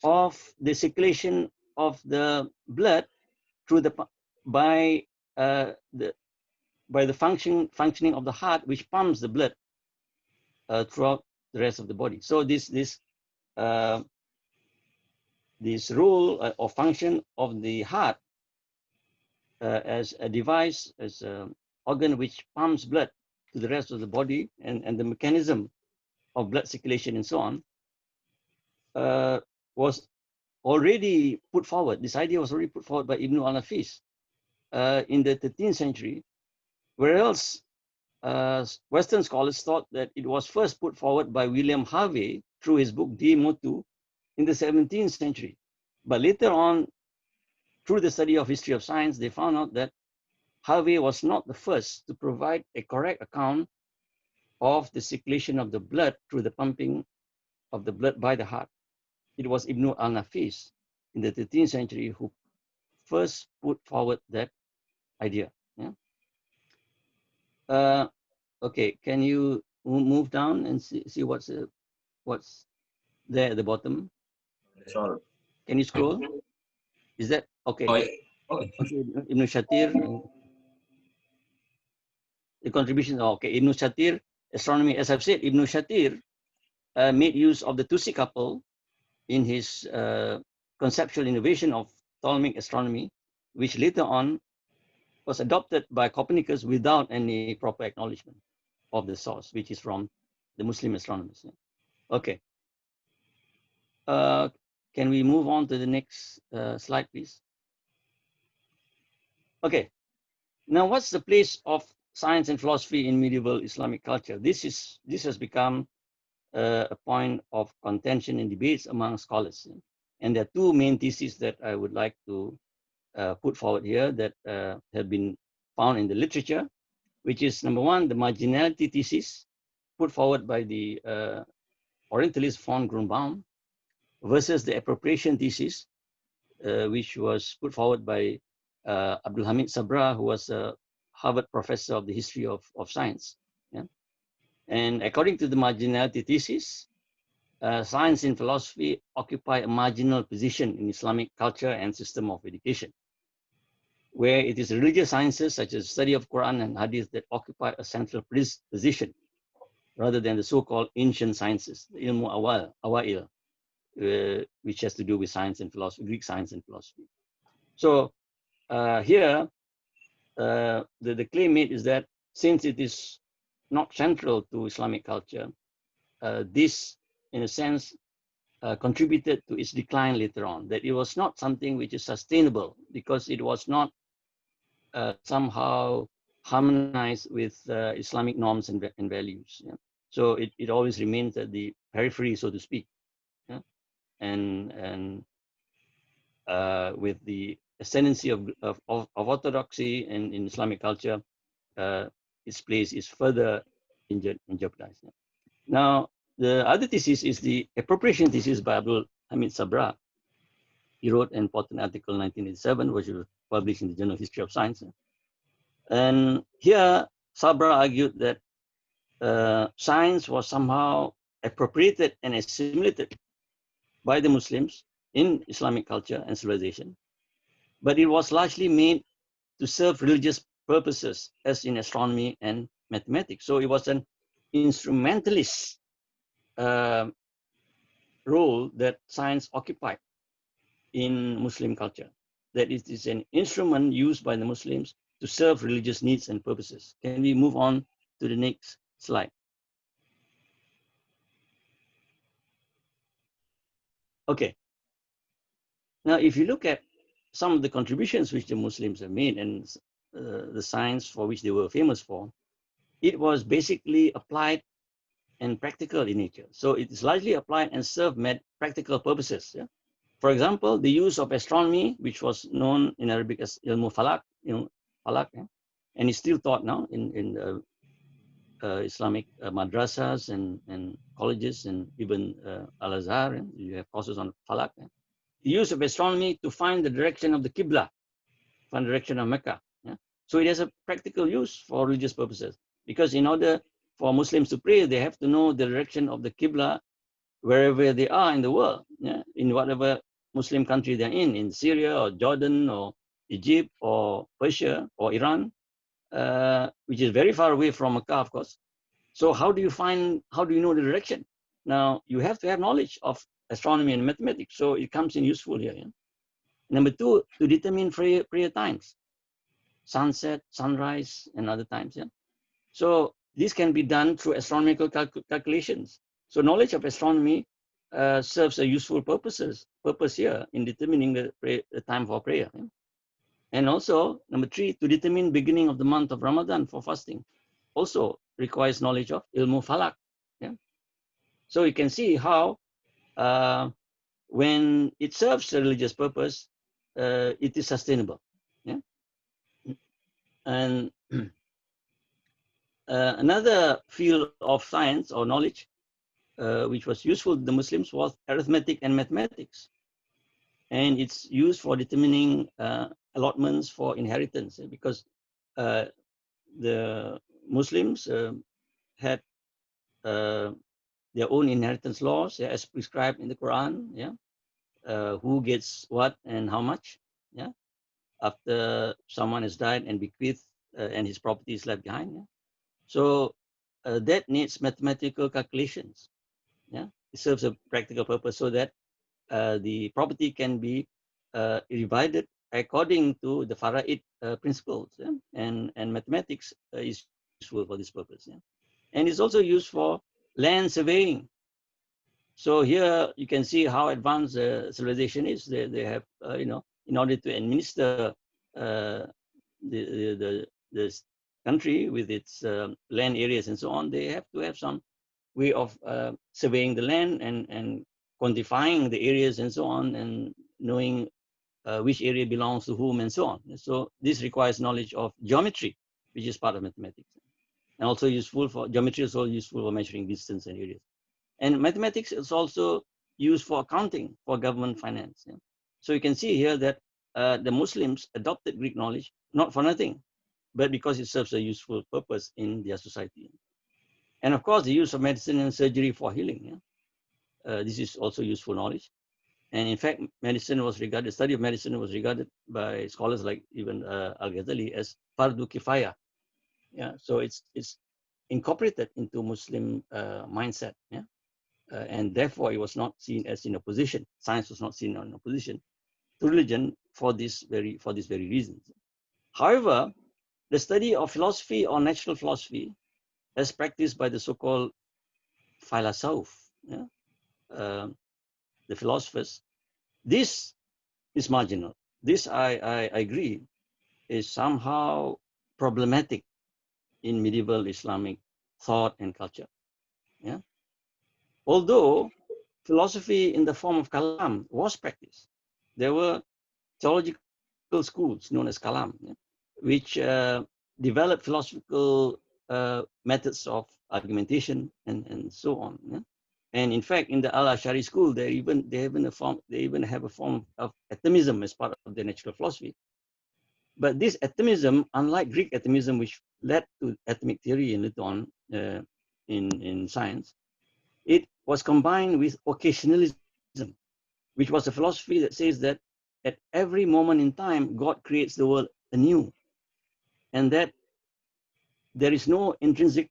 of the circulation of the blood through the by the functioning of the heart, which pumps the blood throughout the rest of the body. So this role or function of the heart as a device, as an organ which pumps blood to the rest of the body, and the mechanism of blood circulation and so on, was already put forward. This idea was already put forward by Ibn al-Nafis in the 13th century, whereas Western scholars thought that it was first put forward by William Harvey through his book De Motu in the 17th century. But later on, through the study of history of science, they found out that Harvey was not the first to provide a correct account of the circulation of the blood through the pumping of the blood by the heart. It was Ibn al-Nafis in the 13th century who first put forward that idea. Yeah. Okay, can you move down and see what's there at the bottom? That's all. Can you scroll? Is that okay? Oh, okay. Okay, Ibn Shatir, the contribution. Okay, Ibn Shatir, astronomy. As I've said, Ibn Shatir made use of the Tusi couple in his conceptual innovation of Ptolemaic astronomy, which later on was adopted by Copernicus without any proper acknowledgement of the source, which is from the Muslim astronomers. Okay. Can we move on to the next slide, please? Okay. Now, what's the place of science and philosophy in medieval Islamic culture? This has become a point of contention and debates among scholars. And there are two main theses that I would like to put forward here that have been found in the literature, which is number one, the marginality thesis put forward by the Orientalist von Grunbaum versus the appropriation thesis, which was put forward by Abdul Hamid Sabra, who was a Harvard professor of the history of science. Yeah? And according to the marginality thesis, science and philosophy occupy a marginal position in Islamic culture and system of education, where it is religious sciences such as study of Quran and Hadith that occupy a central position, rather than the so-called ancient sciences, the ilmu awail, which has to do with science and philosophy, Greek science and philosophy. So here, the claim made is that since it is not central to Islamic culture, this, in a sense, contributed to its decline later on, that it was not something which is sustainable because it was not somehow harmonized with Islamic norms and values. Yeah? So it always remains at the periphery, so to speak. Yeah? And with the ascendancy of orthodoxy in Islamic culture, its place is further jeopardized. Yeah? Now, the other thesis is the appropriation thesis by Abdul Hamid Sabra. He wrote an important article in 1987, which was published in the Journal of History of Science. And here, Sabra argued that science was somehow appropriated and assimilated by the Muslims in Islamic culture and civilization, but it was largely made to serve religious purposes, as in astronomy and mathematics. So it was an instrumentalist role that science occupied in Muslim culture, that it is an instrument used by the Muslims to serve religious needs and purposes. Can we move on to the next slide? Okay. Now, if you look at some of the contributions which the Muslims have made and the science for which they were famous for, it was basically applied and practical in nature. So it is largely applied and served practical purposes. Yeah? For example, the use of astronomy, which was known in Arabic as ilmu falak, falak, yeah? And is still taught now in the Islamic madrasas and colleges and even Al-Azhar. You have courses on falak. Yeah? The use of astronomy to find the direction of the Qibla, find the direction of Mecca. Yeah? So it has a practical use for religious purposes. Because in order for Muslims to pray, they have to know the direction of the Qibla wherever they are in the world, yeah? In whatever Muslim country they're in Syria or Jordan or Egypt or Persia or Iran, which is very far away from Mecca, of course. So how do you know the direction? Now, you have to have knowledge of astronomy and mathematics. So it comes in useful here. Yeah? Number two, to determine prayer times, sunset, sunrise, and other times. Yeah. So this can be done through astronomical calculations. So knowledge of astronomy serves a useful purpose here in determining the time for prayer. Yeah? And also, number three, to determine beginning of the month of Ramadan for fasting, also requires knowledge of ilmu falak. Yeah? So you can see how when it serves a religious purpose, it is sustainable. Yeah? And another field of science or knowledge which was useful to the Muslims was arithmetic and mathematics. And it's used for determining allotments for inheritance because the Muslims had their own inheritance laws, yeah, as prescribed in the Quran. Yeah, who gets what and how much. Yeah, after someone has died and bequeathed and his property is left behind. Yeah, so that needs mathematical calculations. Yeah, it serves a practical purpose so that the property can be divided according to the Faraid principles. Yeah? And mathematics is useful for this purpose. Yeah? And it's also used for land surveying. So here you can see how advanced civilization is. They have, in order to administer the country with its land areas and so on, they have to have some way of surveying the land and quantifying the areas and so on, and knowing which area belongs to whom and so on. So this requires knowledge of geometry, which is part of mathematics. And also useful for, geometry is also useful for measuring distance and areas. And mathematics is also used for accounting, for government finance. Yeah? So you can see here that the Muslims adopted Greek knowledge, not for nothing, but because it serves a useful purpose in their society. And of course, the use of medicine and surgery for healing. Yeah? This is also useful knowledge. And in fact, the study of medicine was regarded by scholars like even Al-Ghazali as fardu kifaya. Yeah, so it's incorporated into Muslim mindset. Yeah, and therefore it was not seen as in opposition. Science was not seen in opposition to religion for this very reasons. However, the study of philosophy or natural philosophy, as practiced by the so-called philosophers, yeah, the philosophers, this is marginal. This, I agree, is somehow problematic in medieval Islamic thought and culture. Yeah? Although philosophy in the form of kalam was practiced, there were theological schools known as kalam, yeah, which developed philosophical methods of argumentation and so on. Yeah? And in fact, in the Al-Ash'ari school, they even have a form of atomism as part of their natural philosophy. But this atomism, unlike Greek atomism, which led to atomic theory and later on in science, it was combined with occasionalism, which was a philosophy that says that at every moment in time, God creates the world anew, and that there is no intrinsic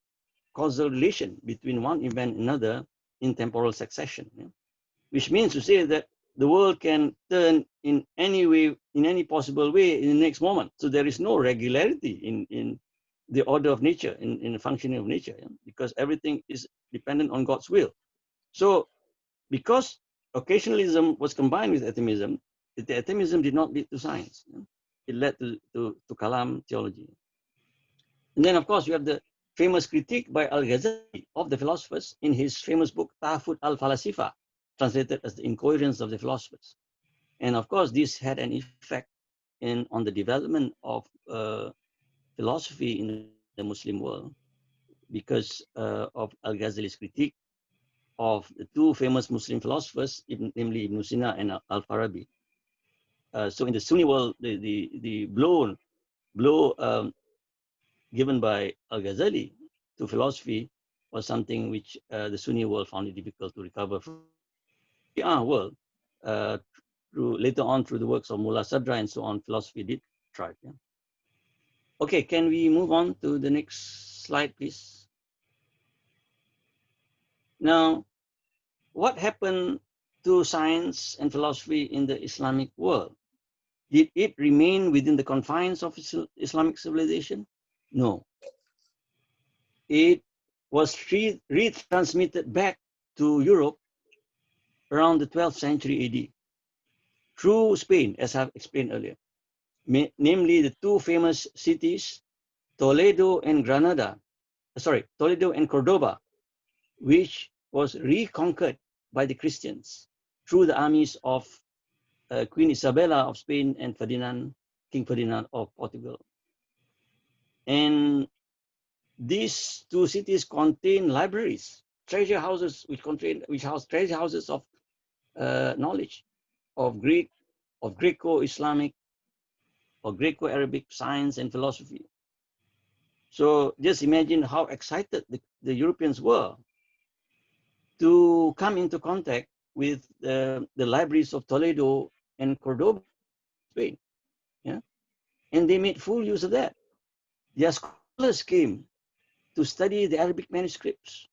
causal relation between one event and another in temporal succession. Yeah? Which means to say that the world can turn in any way, in any possible way in the next moment. So there is no regularity in the order of nature, in the functioning of nature, yeah? Because everything is dependent on God's will. So because occasionalism was combined with atomism, the atheism did not lead to science. It led to Kalam theology. And then, of course, you have the famous critique by Al-Ghazali of the philosophers in his famous book, Tahfut al-Falasifa, translated as The Incoherence of the Philosophers. And of course, this had an effect on the development of philosophy in the Muslim world because of Al-Ghazali's critique of the two famous Muslim philosophers, namely Ibn Sina and Al-Farabi. So in the Sunni world, the blow given by Al-Ghazali to philosophy was something which the Sunni world found it difficult to recover from. The Shia world, later on through the works of Mullah Sadra and so on, philosophy did thrive. Yeah? Okay, can we move on to the next slide, please? Now, what happened to science and philosophy in the Islamic world? Did it remain within the confines of Islamic civilization? No. It was retransmitted back to Europe around the 12th century AD through Spain, as I've explained earlier. Namely, the two famous cities, Toledo and Cordoba, which was reconquered by the Christians through the armies of Queen Isabella of Spain and King Ferdinand of Portugal. And these two cities contain libraries, treasure houses, which house treasure houses of knowledge of Greco-Islamic or Greco-Arabic science and philosophy. So just imagine how excited the Europeans were to come into contact with the libraries of Toledo and Cordoba, Spain. Yeah? And they made full use of that. Their scholars came to study the Arabic manuscripts.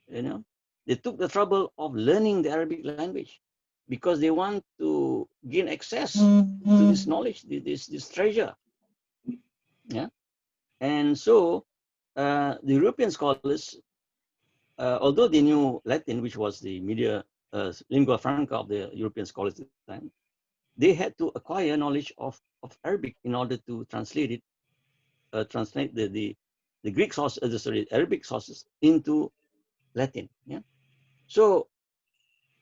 You know, they took the trouble of learning the Arabic language because they want to gain access to this knowledge, this treasure. Yeah, and so the European scholars, although they knew Latin, which was the lingua franca of the European scholars at the time, they had to acquire knowledge of Arabic in order to translate the Greek sources, Arabic sources into Latin. Yeah. So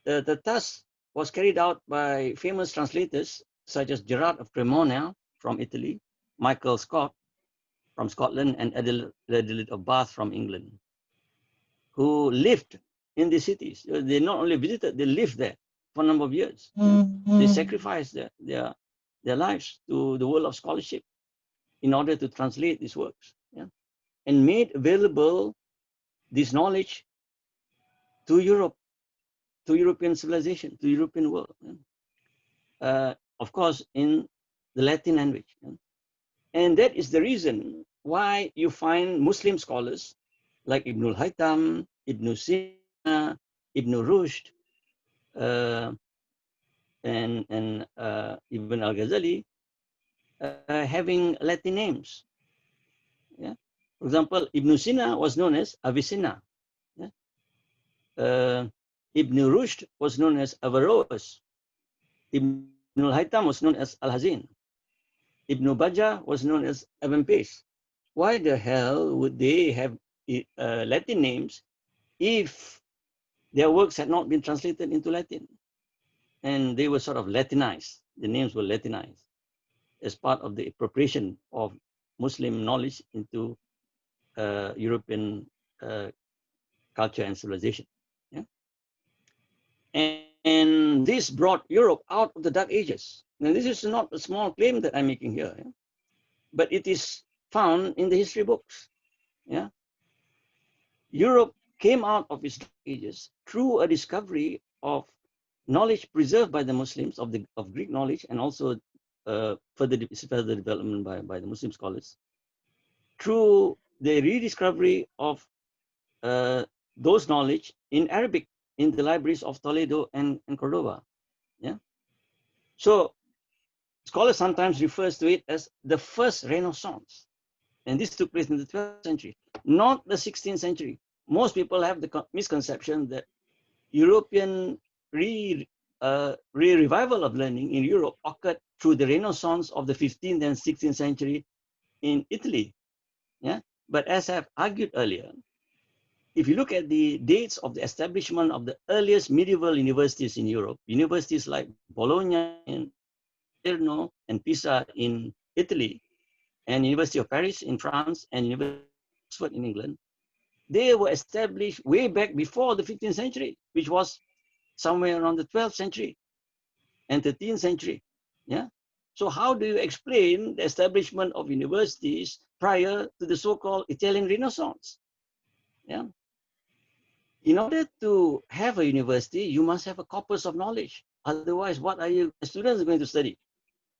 the task was carried out by famous translators such as Gerard of Cremona from Italy, Michael Scott from Scotland, and Adelaide of Bath from England, who lived in the cities. They not only visited, they lived there for a number of years. They sacrificed their lives to the world of scholarship in order to translate these works, yeah? And made available this knowledge to Europe, to European civilization, to European world. Yeah? Of course, in the Latin language. Yeah? And that is the reason why you find Muslim scholars like Ibn al-Haytham, Ibn Sina, Ibn Rushd, and Ibn al-Ghazali having Latin names. Yeah? For example, Ibn Sina was known as Avicenna. Yeah? Ibn Rushd was known as Averroes. Ibn al-Haytham was known as Al-Hazim. Ibn Bajjah was known as Ibn Pace. Why the hell would they have Latin names if their works had not been translated into Latin? And they were sort of Latinized. The names were Latinized as part of the appropriation of Muslim knowledge into European culture and civilization. Yeah? And this brought Europe out of the Dark Ages. Now, this is not a small claim that I'm making here, yeah? But it is found in the history books. Yeah? Europe came out of its Dark Ages through a discovery of knowledge preserved by the Muslims of Greek knowledge, and also further development by the Muslim scholars, through the rediscovery of those knowledge in Arabic in the libraries of Toledo and Cordoba. Yeah. So scholars sometimes refers to it as the first Renaissance. And this took place in the 12th century, not the 16th century. Most people have the misconception that European revival of learning in Europe occurred through the Renaissance of the 15th and 16th century in Italy. Yeah, but as I've argued earlier, if you look at the dates of the establishment of the earliest medieval universities in Europe, universities like Bologna and Salerno and Pisa in Italy, and University of Paris in France, and University of Oxford in England, they were established way back before the 15th century, which was somewhere around the 12th century and 13th century. Yeah. So how do you explain the establishment of universities prior to the so-called Italian Renaissance? Yeah. In order to have a university, you must have a corpus of knowledge. Otherwise, what are you students going to study?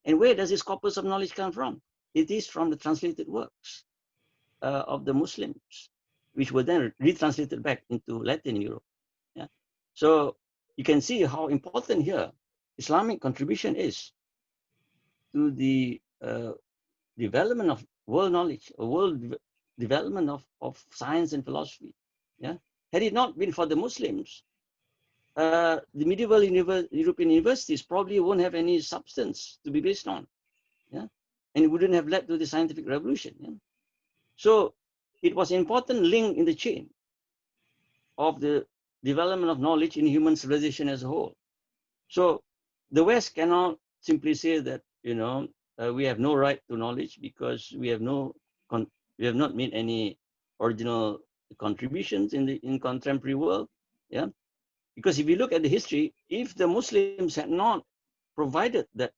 And where does this corpus of knowledge come from? It is from the translated works of the Muslims, which were then retranslated back into Latin Europe. Yeah. So you can see how important here Islamic contribution is to the development of world knowledge, or world development of science and philosophy. Yeah. Had it not been for the Muslims, the medieval European universities probably won't have any substance to be based on. Yeah. And it wouldn't have led to the scientific revolution. Yeah? So it was an important link in the chain of the development of knowledge in human civilization as a whole. So the West cannot simply say that, we have no right to knowledge because we have not made any original contributions in contemporary world. Yeah. Because if you look at the history, if the Muslims had not provided that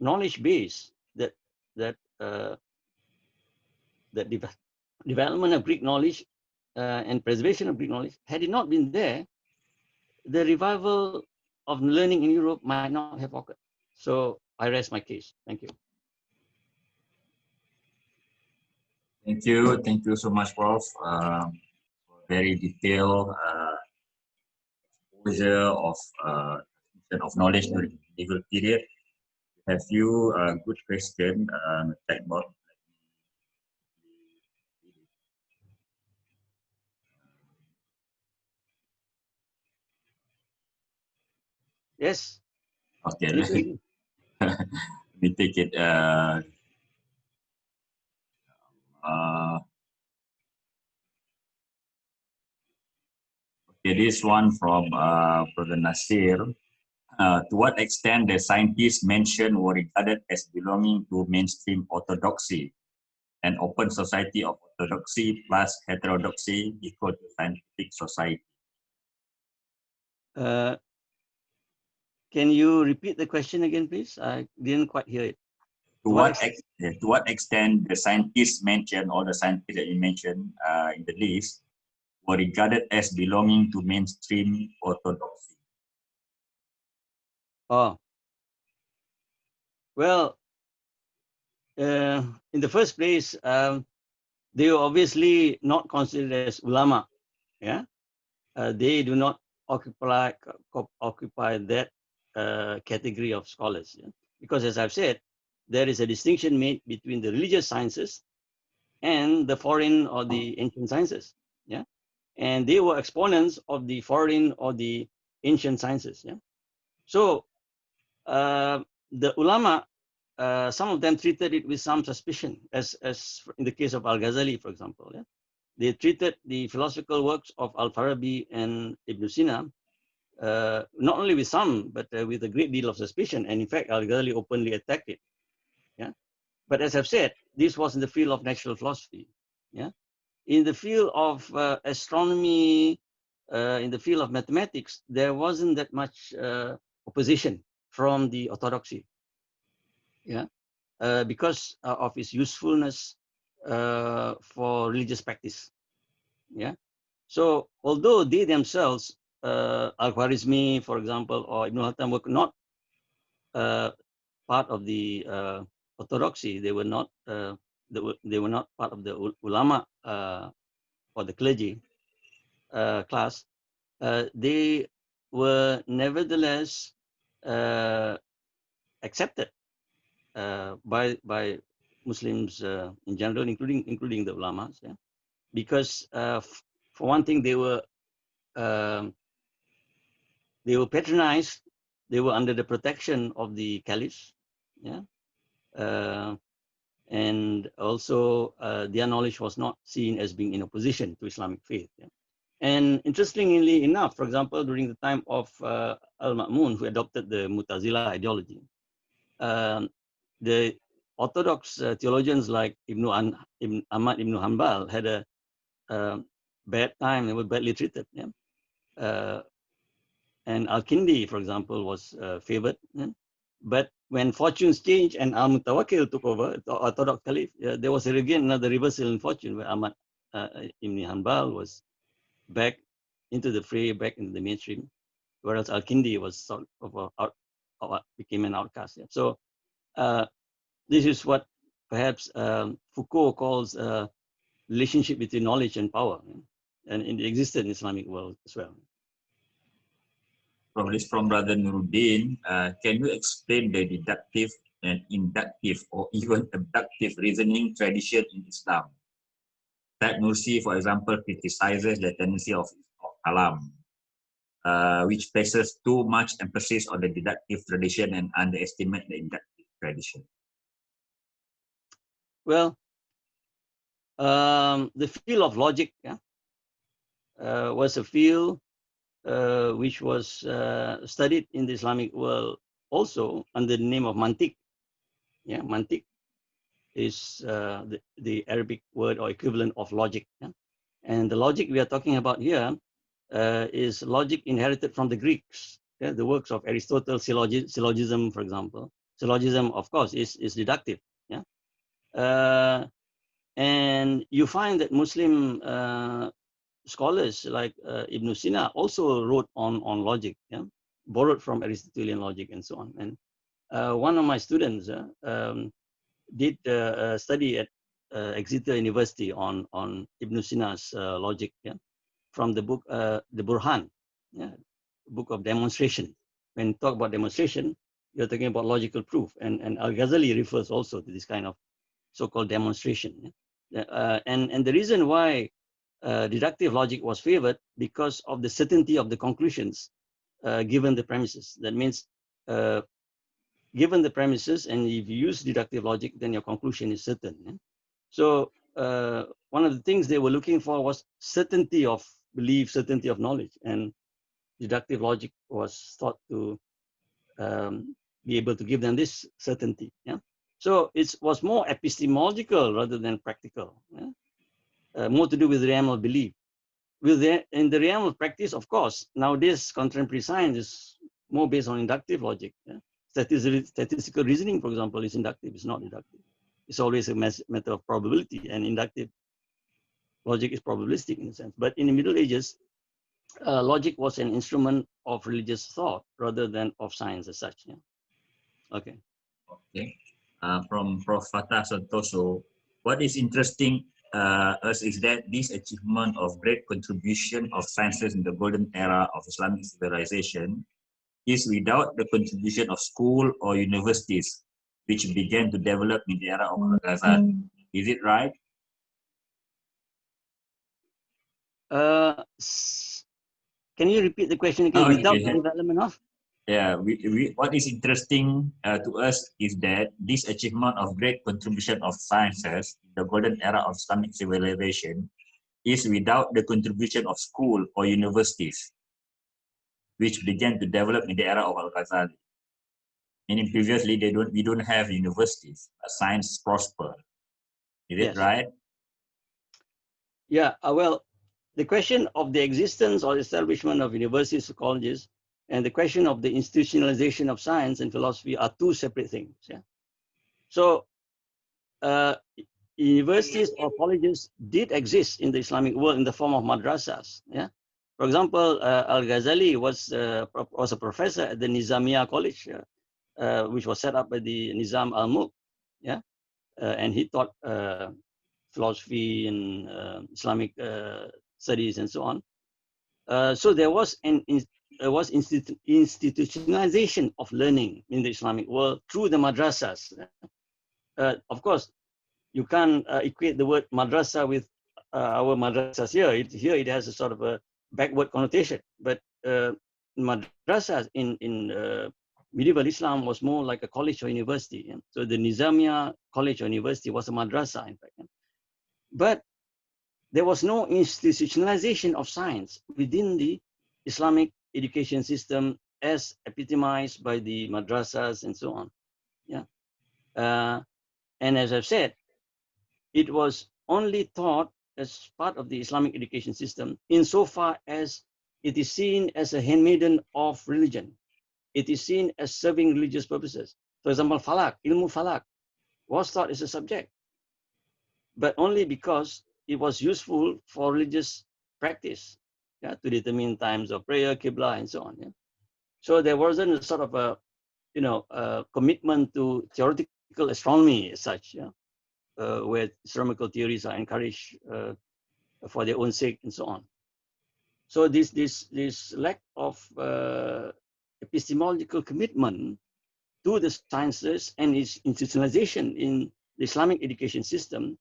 knowledge base, that development of Greek knowledge and preservation of Greek knowledge, had it not been there, the revival of learning in Europe might not have occurred. So I rest my case. Thank you. Thank you so much, Prof. Very detailed exposure of knowledge during the medieval period. Have you good question? Chat box. Yes. Okay, Anything? let me take it. Okay, this one from Brother Nasir. To what extent the scientists mentioned were regarded as belonging to mainstream orthodoxy, an open society of orthodoxy plus heterodoxy equal to scientific society? Can you repeat the question again, please? I didn't quite hear it. To what extent the scientists mentioned, all the scientists that you mentioned in the list, were regarded as belonging to mainstream orthodoxy? Oh, well, in the first place, they were obviously not considered as ulama. Yeah, they do not occupy that category of scholars. Yeah? Because as I've said, there is a distinction made between the religious sciences and the foreign or the ancient sciences. Yeah, and they were exponents of the foreign or the ancient sciences. Yeah, so the ulama, some of them treated it with some suspicion, as in the case of Al-Ghazali, for example. Yeah? They treated the philosophical works of Al-Farabi and Ibn Sina not only with some, but with a great deal of suspicion. And in fact, Al-Ghazali openly attacked it. Yeah? But as I've said, this was in the field of natural philosophy. Yeah? In the field of astronomy, in the field of mathematics, there wasn't that much opposition from the orthodoxy. Yeah, because of its usefulness for religious practice. Yeah, so although they themselves, Al-Khwarizmi, for example, or Ibn Hatam, were not part of the orthodoxy, they were not part of the ulama or the clergy class. They were nevertheless accepted by Muslims in general, including the ulamas, yeah? Because for one thing, they were they were patronized, they were under the protection of the caliphs, yeah, and also their knowledge was not seen as being in opposition to Islamic faith. Yeah. And interestingly enough, for example, during the time of Al-Ma'mun, who adopted the Mu'tazila ideology, the Orthodox theologians like Ibn Ahmad ibn Hanbal had a bad time. They were badly treated. Yeah? And Al-Kindi, for example, was favored. Yeah? But when fortunes changed and Al-Mutawakkil took over, the Orthodox Caliph, there was again another reversal in fortune where Ahmad ibn Hanbal was back into the fray, back into the mainstream, whereas Al-Kindi was sort of became an outcast. Yeah? So this is what perhaps Foucault calls relationship between knowledge and power, and it existed in the Islamic world as well. From Brother Nuruddin, can you explain the deductive and inductive or even abductive reasoning tradition in Islam? That Nursi, for example, criticizes the tendency of kalam, which places too much emphasis on the deductive tradition and underestimate the inductive tradition. Well, the field of logic was a field which was studied in the Islamic world also under the name of mantiq. Yeah, mantiq is the Arabic word or equivalent of logic. Yeah? And the logic we are talking about here is logic inherited from the Greeks. Yeah? The works of Aristotle, syllogism, for example. Syllogism, of course, is deductive. Yeah? And you find that Muslim scholars like Ibn Sina also wrote on logic, yeah? Borrowed from Aristotelian logic and so on. And one of my students did a study at Exeter University on Ibn Sina's logic, yeah? From the book, the Burhan, yeah? Book of demonstration. When you talk about demonstration, you're talking about logical proof. And Al-Ghazali refers also to this kind of so-called demonstration. Yeah? And the reason why deductive logic was favored because of the certainty of the conclusions given the premises. That means given the premises, and if you use deductive logic, then your conclusion is certain. Yeah? So one of the things they were looking for was certainty of belief, certainty of knowledge, and deductive logic was thought to be able to give them this certainty. Yeah. So it was more epistemological rather than practical. Yeah? More to do with the realm of belief. In the realm of practice, of course, nowadays contemporary science is more based on inductive logic. Yeah? Statistical reasoning, for example, is inductive, it's not deductive. It's always a matter of probability, and inductive logic is probabilistic in a sense. But in the Middle Ages, logic was an instrument of religious thought rather than of science as such. Yeah? Okay. Okay. From Prof. Fatah Santoso, what is interesting us is that this achievement of great contribution of sciences in the golden era of Islamic civilization is without the contribution of school or universities, which began to develop in the era of Al-Ghazali. Is it right? Can you repeat the question again? Okay. Without the development of? Yeah, what is interesting to us is that this achievement of great contribution of sciences in the golden era of Islamic civilization is without the contribution of school or universities, which began to develop in the era of Al-Ghazali. Meaning previously we don't have universities, but science prospered. Is it right? Yeah, well, the question of the existence or establishment of universities or colleges and the question of the institutionalization of science and philosophy are two separate things. Yeah. So universities or colleges did exist in the Islamic world in the form of madrasas. Yeah. For example, Al-Ghazali was a professor at the Nizamiya College, which was set up by the Nizam al-Mulk. Yeah. And he taught philosophy and Islamic studies and so on. So there was institutionalization of learning in the Islamic world through the madrasas. Of course, you can't equate the word madrasa with our madrasas here. Here it has a sort of a backward connotation. But madrasas in medieval Islam was more like a college or university. Yeah? So the Nizamiya college or university was a madrasa, in fact. Yeah? But there was no institutionalization of science within the Islamic education system as epitomized by the madrasas and so on. Yeah. And as I've said, it was only taught as part of the Islamic education system insofar as it is seen as a handmaiden of religion. It is seen as serving religious purposes. For example, falak, ilmu falak, was taught as a subject, but only because it was useful for religious practice, yeah, to determine times of prayer, qibla, and so on. Yeah? So there wasn't a sort of a, a commitment to theoretical astronomy as such, yeah, where astronomical theories are encouraged for their own sake and so on. So this lack of epistemological commitment to the sciences and its institutionalization in the Islamic education system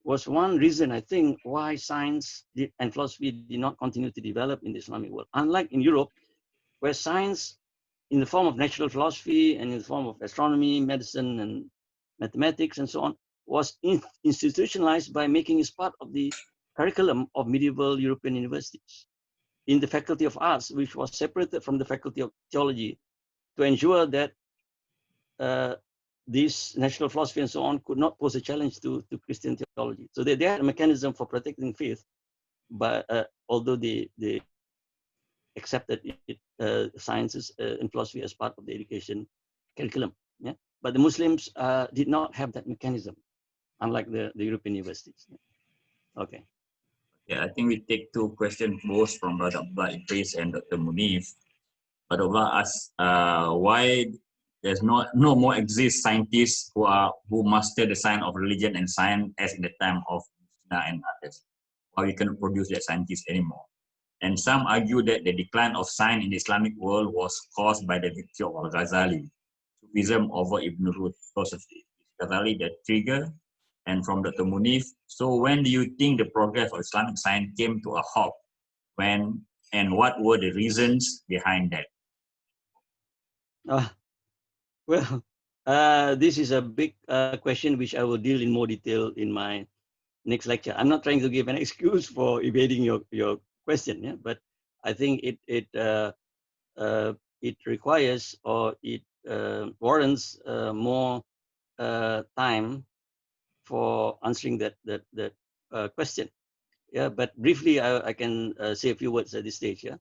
was one reason, I think, why science and philosophy did not continue to develop in the Islamic world. Unlike in Europe, where science in the form of natural philosophy and in the form of astronomy, medicine, and mathematics, and so on, was institutionalized by making it part of the curriculum of medieval European universities. In the Faculty of Arts, which was separated from the Faculty of Theology, to ensure that this natural philosophy and so on could not pose a challenge to Christian theology. So they had a mechanism for protecting faith, but although they accepted sciences and philosophy as part of the education curriculum. Yeah? But the Muslims did not have that mechanism, unlike the European universities. Okay. Yeah, I think we take two questions both from Brother Abdullah Idris and Dr. Munif. Brother Abdullah asks why there's no more exist scientists who master the science of religion and science as in the time of Sina and others. Why we cannot produce that scientists anymore. And some argue that the decline of science in the Islamic world was caused by the victory of Al-Ghazali, Sufism over Ibn Rushd philosophy. Is Ghazali the trigger? And from Dr. Munif, so when do you think the progress of Islamic science came to a halt? When and what were the reasons behind that? Well, this is a big question which I will deal in more detail in my next lecture. I'm not trying to give an excuse for evading your question, yeah, but I think it requires or it warrants more time for answering that question. Yeah, but briefly, I can say a few words at this stage. Yeah,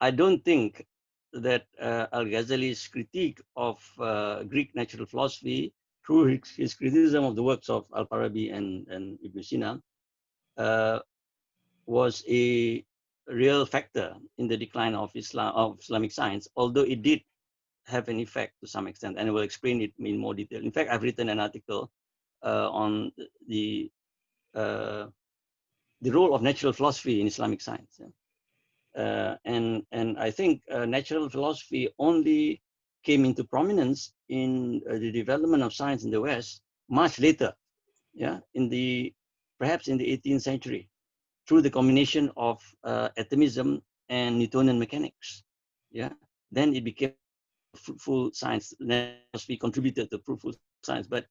I don't think that Al-Ghazali's critique of Greek natural philosophy through his criticism of the works of Al-Farabi and Ibn Sina was a real factor in the decline of Islamic science, although it did have an effect to some extent, and I will explain it in more detail. In fact, I've written an article on the role of natural philosophy in Islamic science. And I think natural philosophy only came into prominence in the development of science in the West much later, yeah, perhaps in the 18th century, through the combination of atomism and Newtonian mechanics. Yeah, then it became fruitful science. Philosophy contributed to fruitful science, but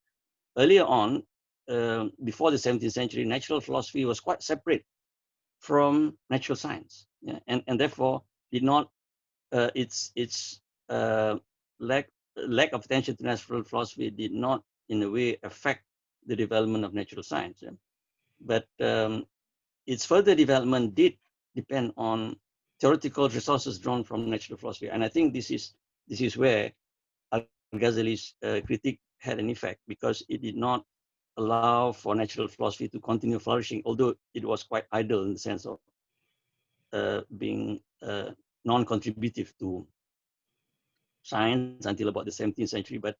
earlier on, before the 17th century, natural philosophy was quite separate from natural science, yeah? and therefore did not its lack of attention to natural philosophy did not in a way affect the development of natural science. Yeah? But its further development did depend on theoretical resources drawn from natural philosophy, and I think this is where Al-Ghazali's critique had an effect, because it did not allow for natural philosophy to continue flourishing, although it was quite idle in the sense of being non-contributive to science until about the 17th century. But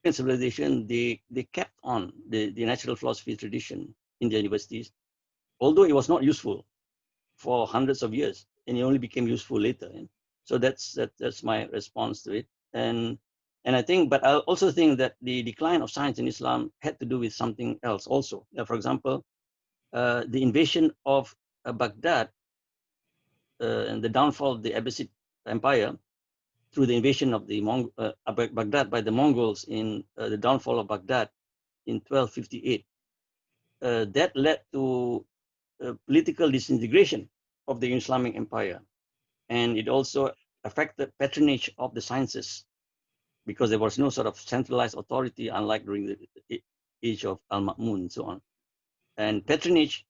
in civilization, they kept on the natural philosophy tradition in the universities, although it was not useful for hundreds of years, and it only became useful later. So that's my response to it. And I think, but I also think that the decline of science in Islam had to do with something else also. For example, the invasion of Baghdad and the downfall of the Abbasid Empire through the invasion of the Baghdad by the Mongols in the downfall of Baghdad in 1258. That led to political disintegration of the Islamic Empire. And it also affected patronage of the sciences because there was no sort of centralized authority, unlike during the age of Al-Ma'mun and so on. And patronage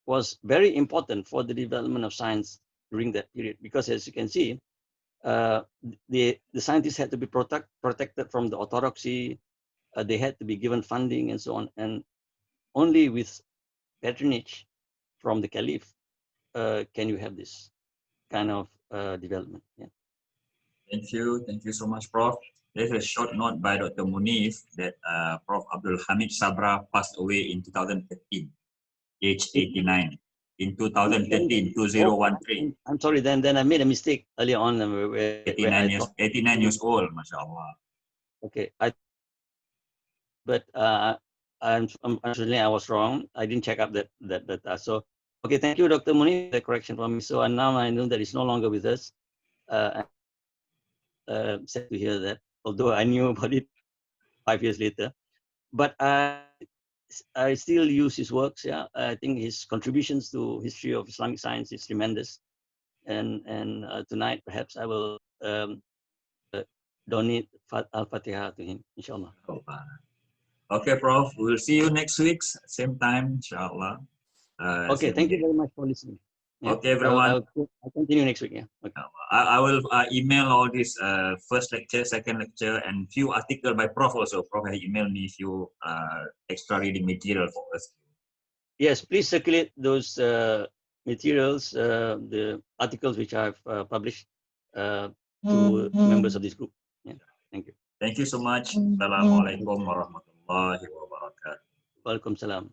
was very important for the development of science during that period, because as you can see, the scientists had to be protected from the orthodoxy, they had to be given funding and so on. And only with patronage from the caliph can you have this kind of development. Yeah. Thank you so much, Prof. There's a short note by Dr. Munif that Prof. Abdul Hamid Sabra passed away in 2013, age 89. In 2013, 2013. I'm sorry, then I made a mistake earlier on. 89 years old, mashallah. Okay, but unfortunately I was wrong. I didn't check up that. So, okay, thank you, Dr. Munif, for the correction for me. So now I know that he's no longer with us. Sad to hear that, although I knew about it 5 years later. But I still use his works. Yeah, I think his contributions to history of Islamic science is tremendous. And tonight perhaps I will donate Al-Fatiha to him, inshallah. Okay, Prof. We'll see you next week, same time, inshallah. Okay, thank you very much for listening. Yeah. Okay, everyone. I'll continue next week. Yeah. Okay. I will email all this first lecture, second lecture, and few articles by Prof also. Prof has emailed me few extra reading material for us. Yes, please circulate those materials, the articles which I've published to members of this group. Yeah. Thank you. Thank you so much. Assalamualaikum warahmatullahi wabarakatuh. Welcome, salam.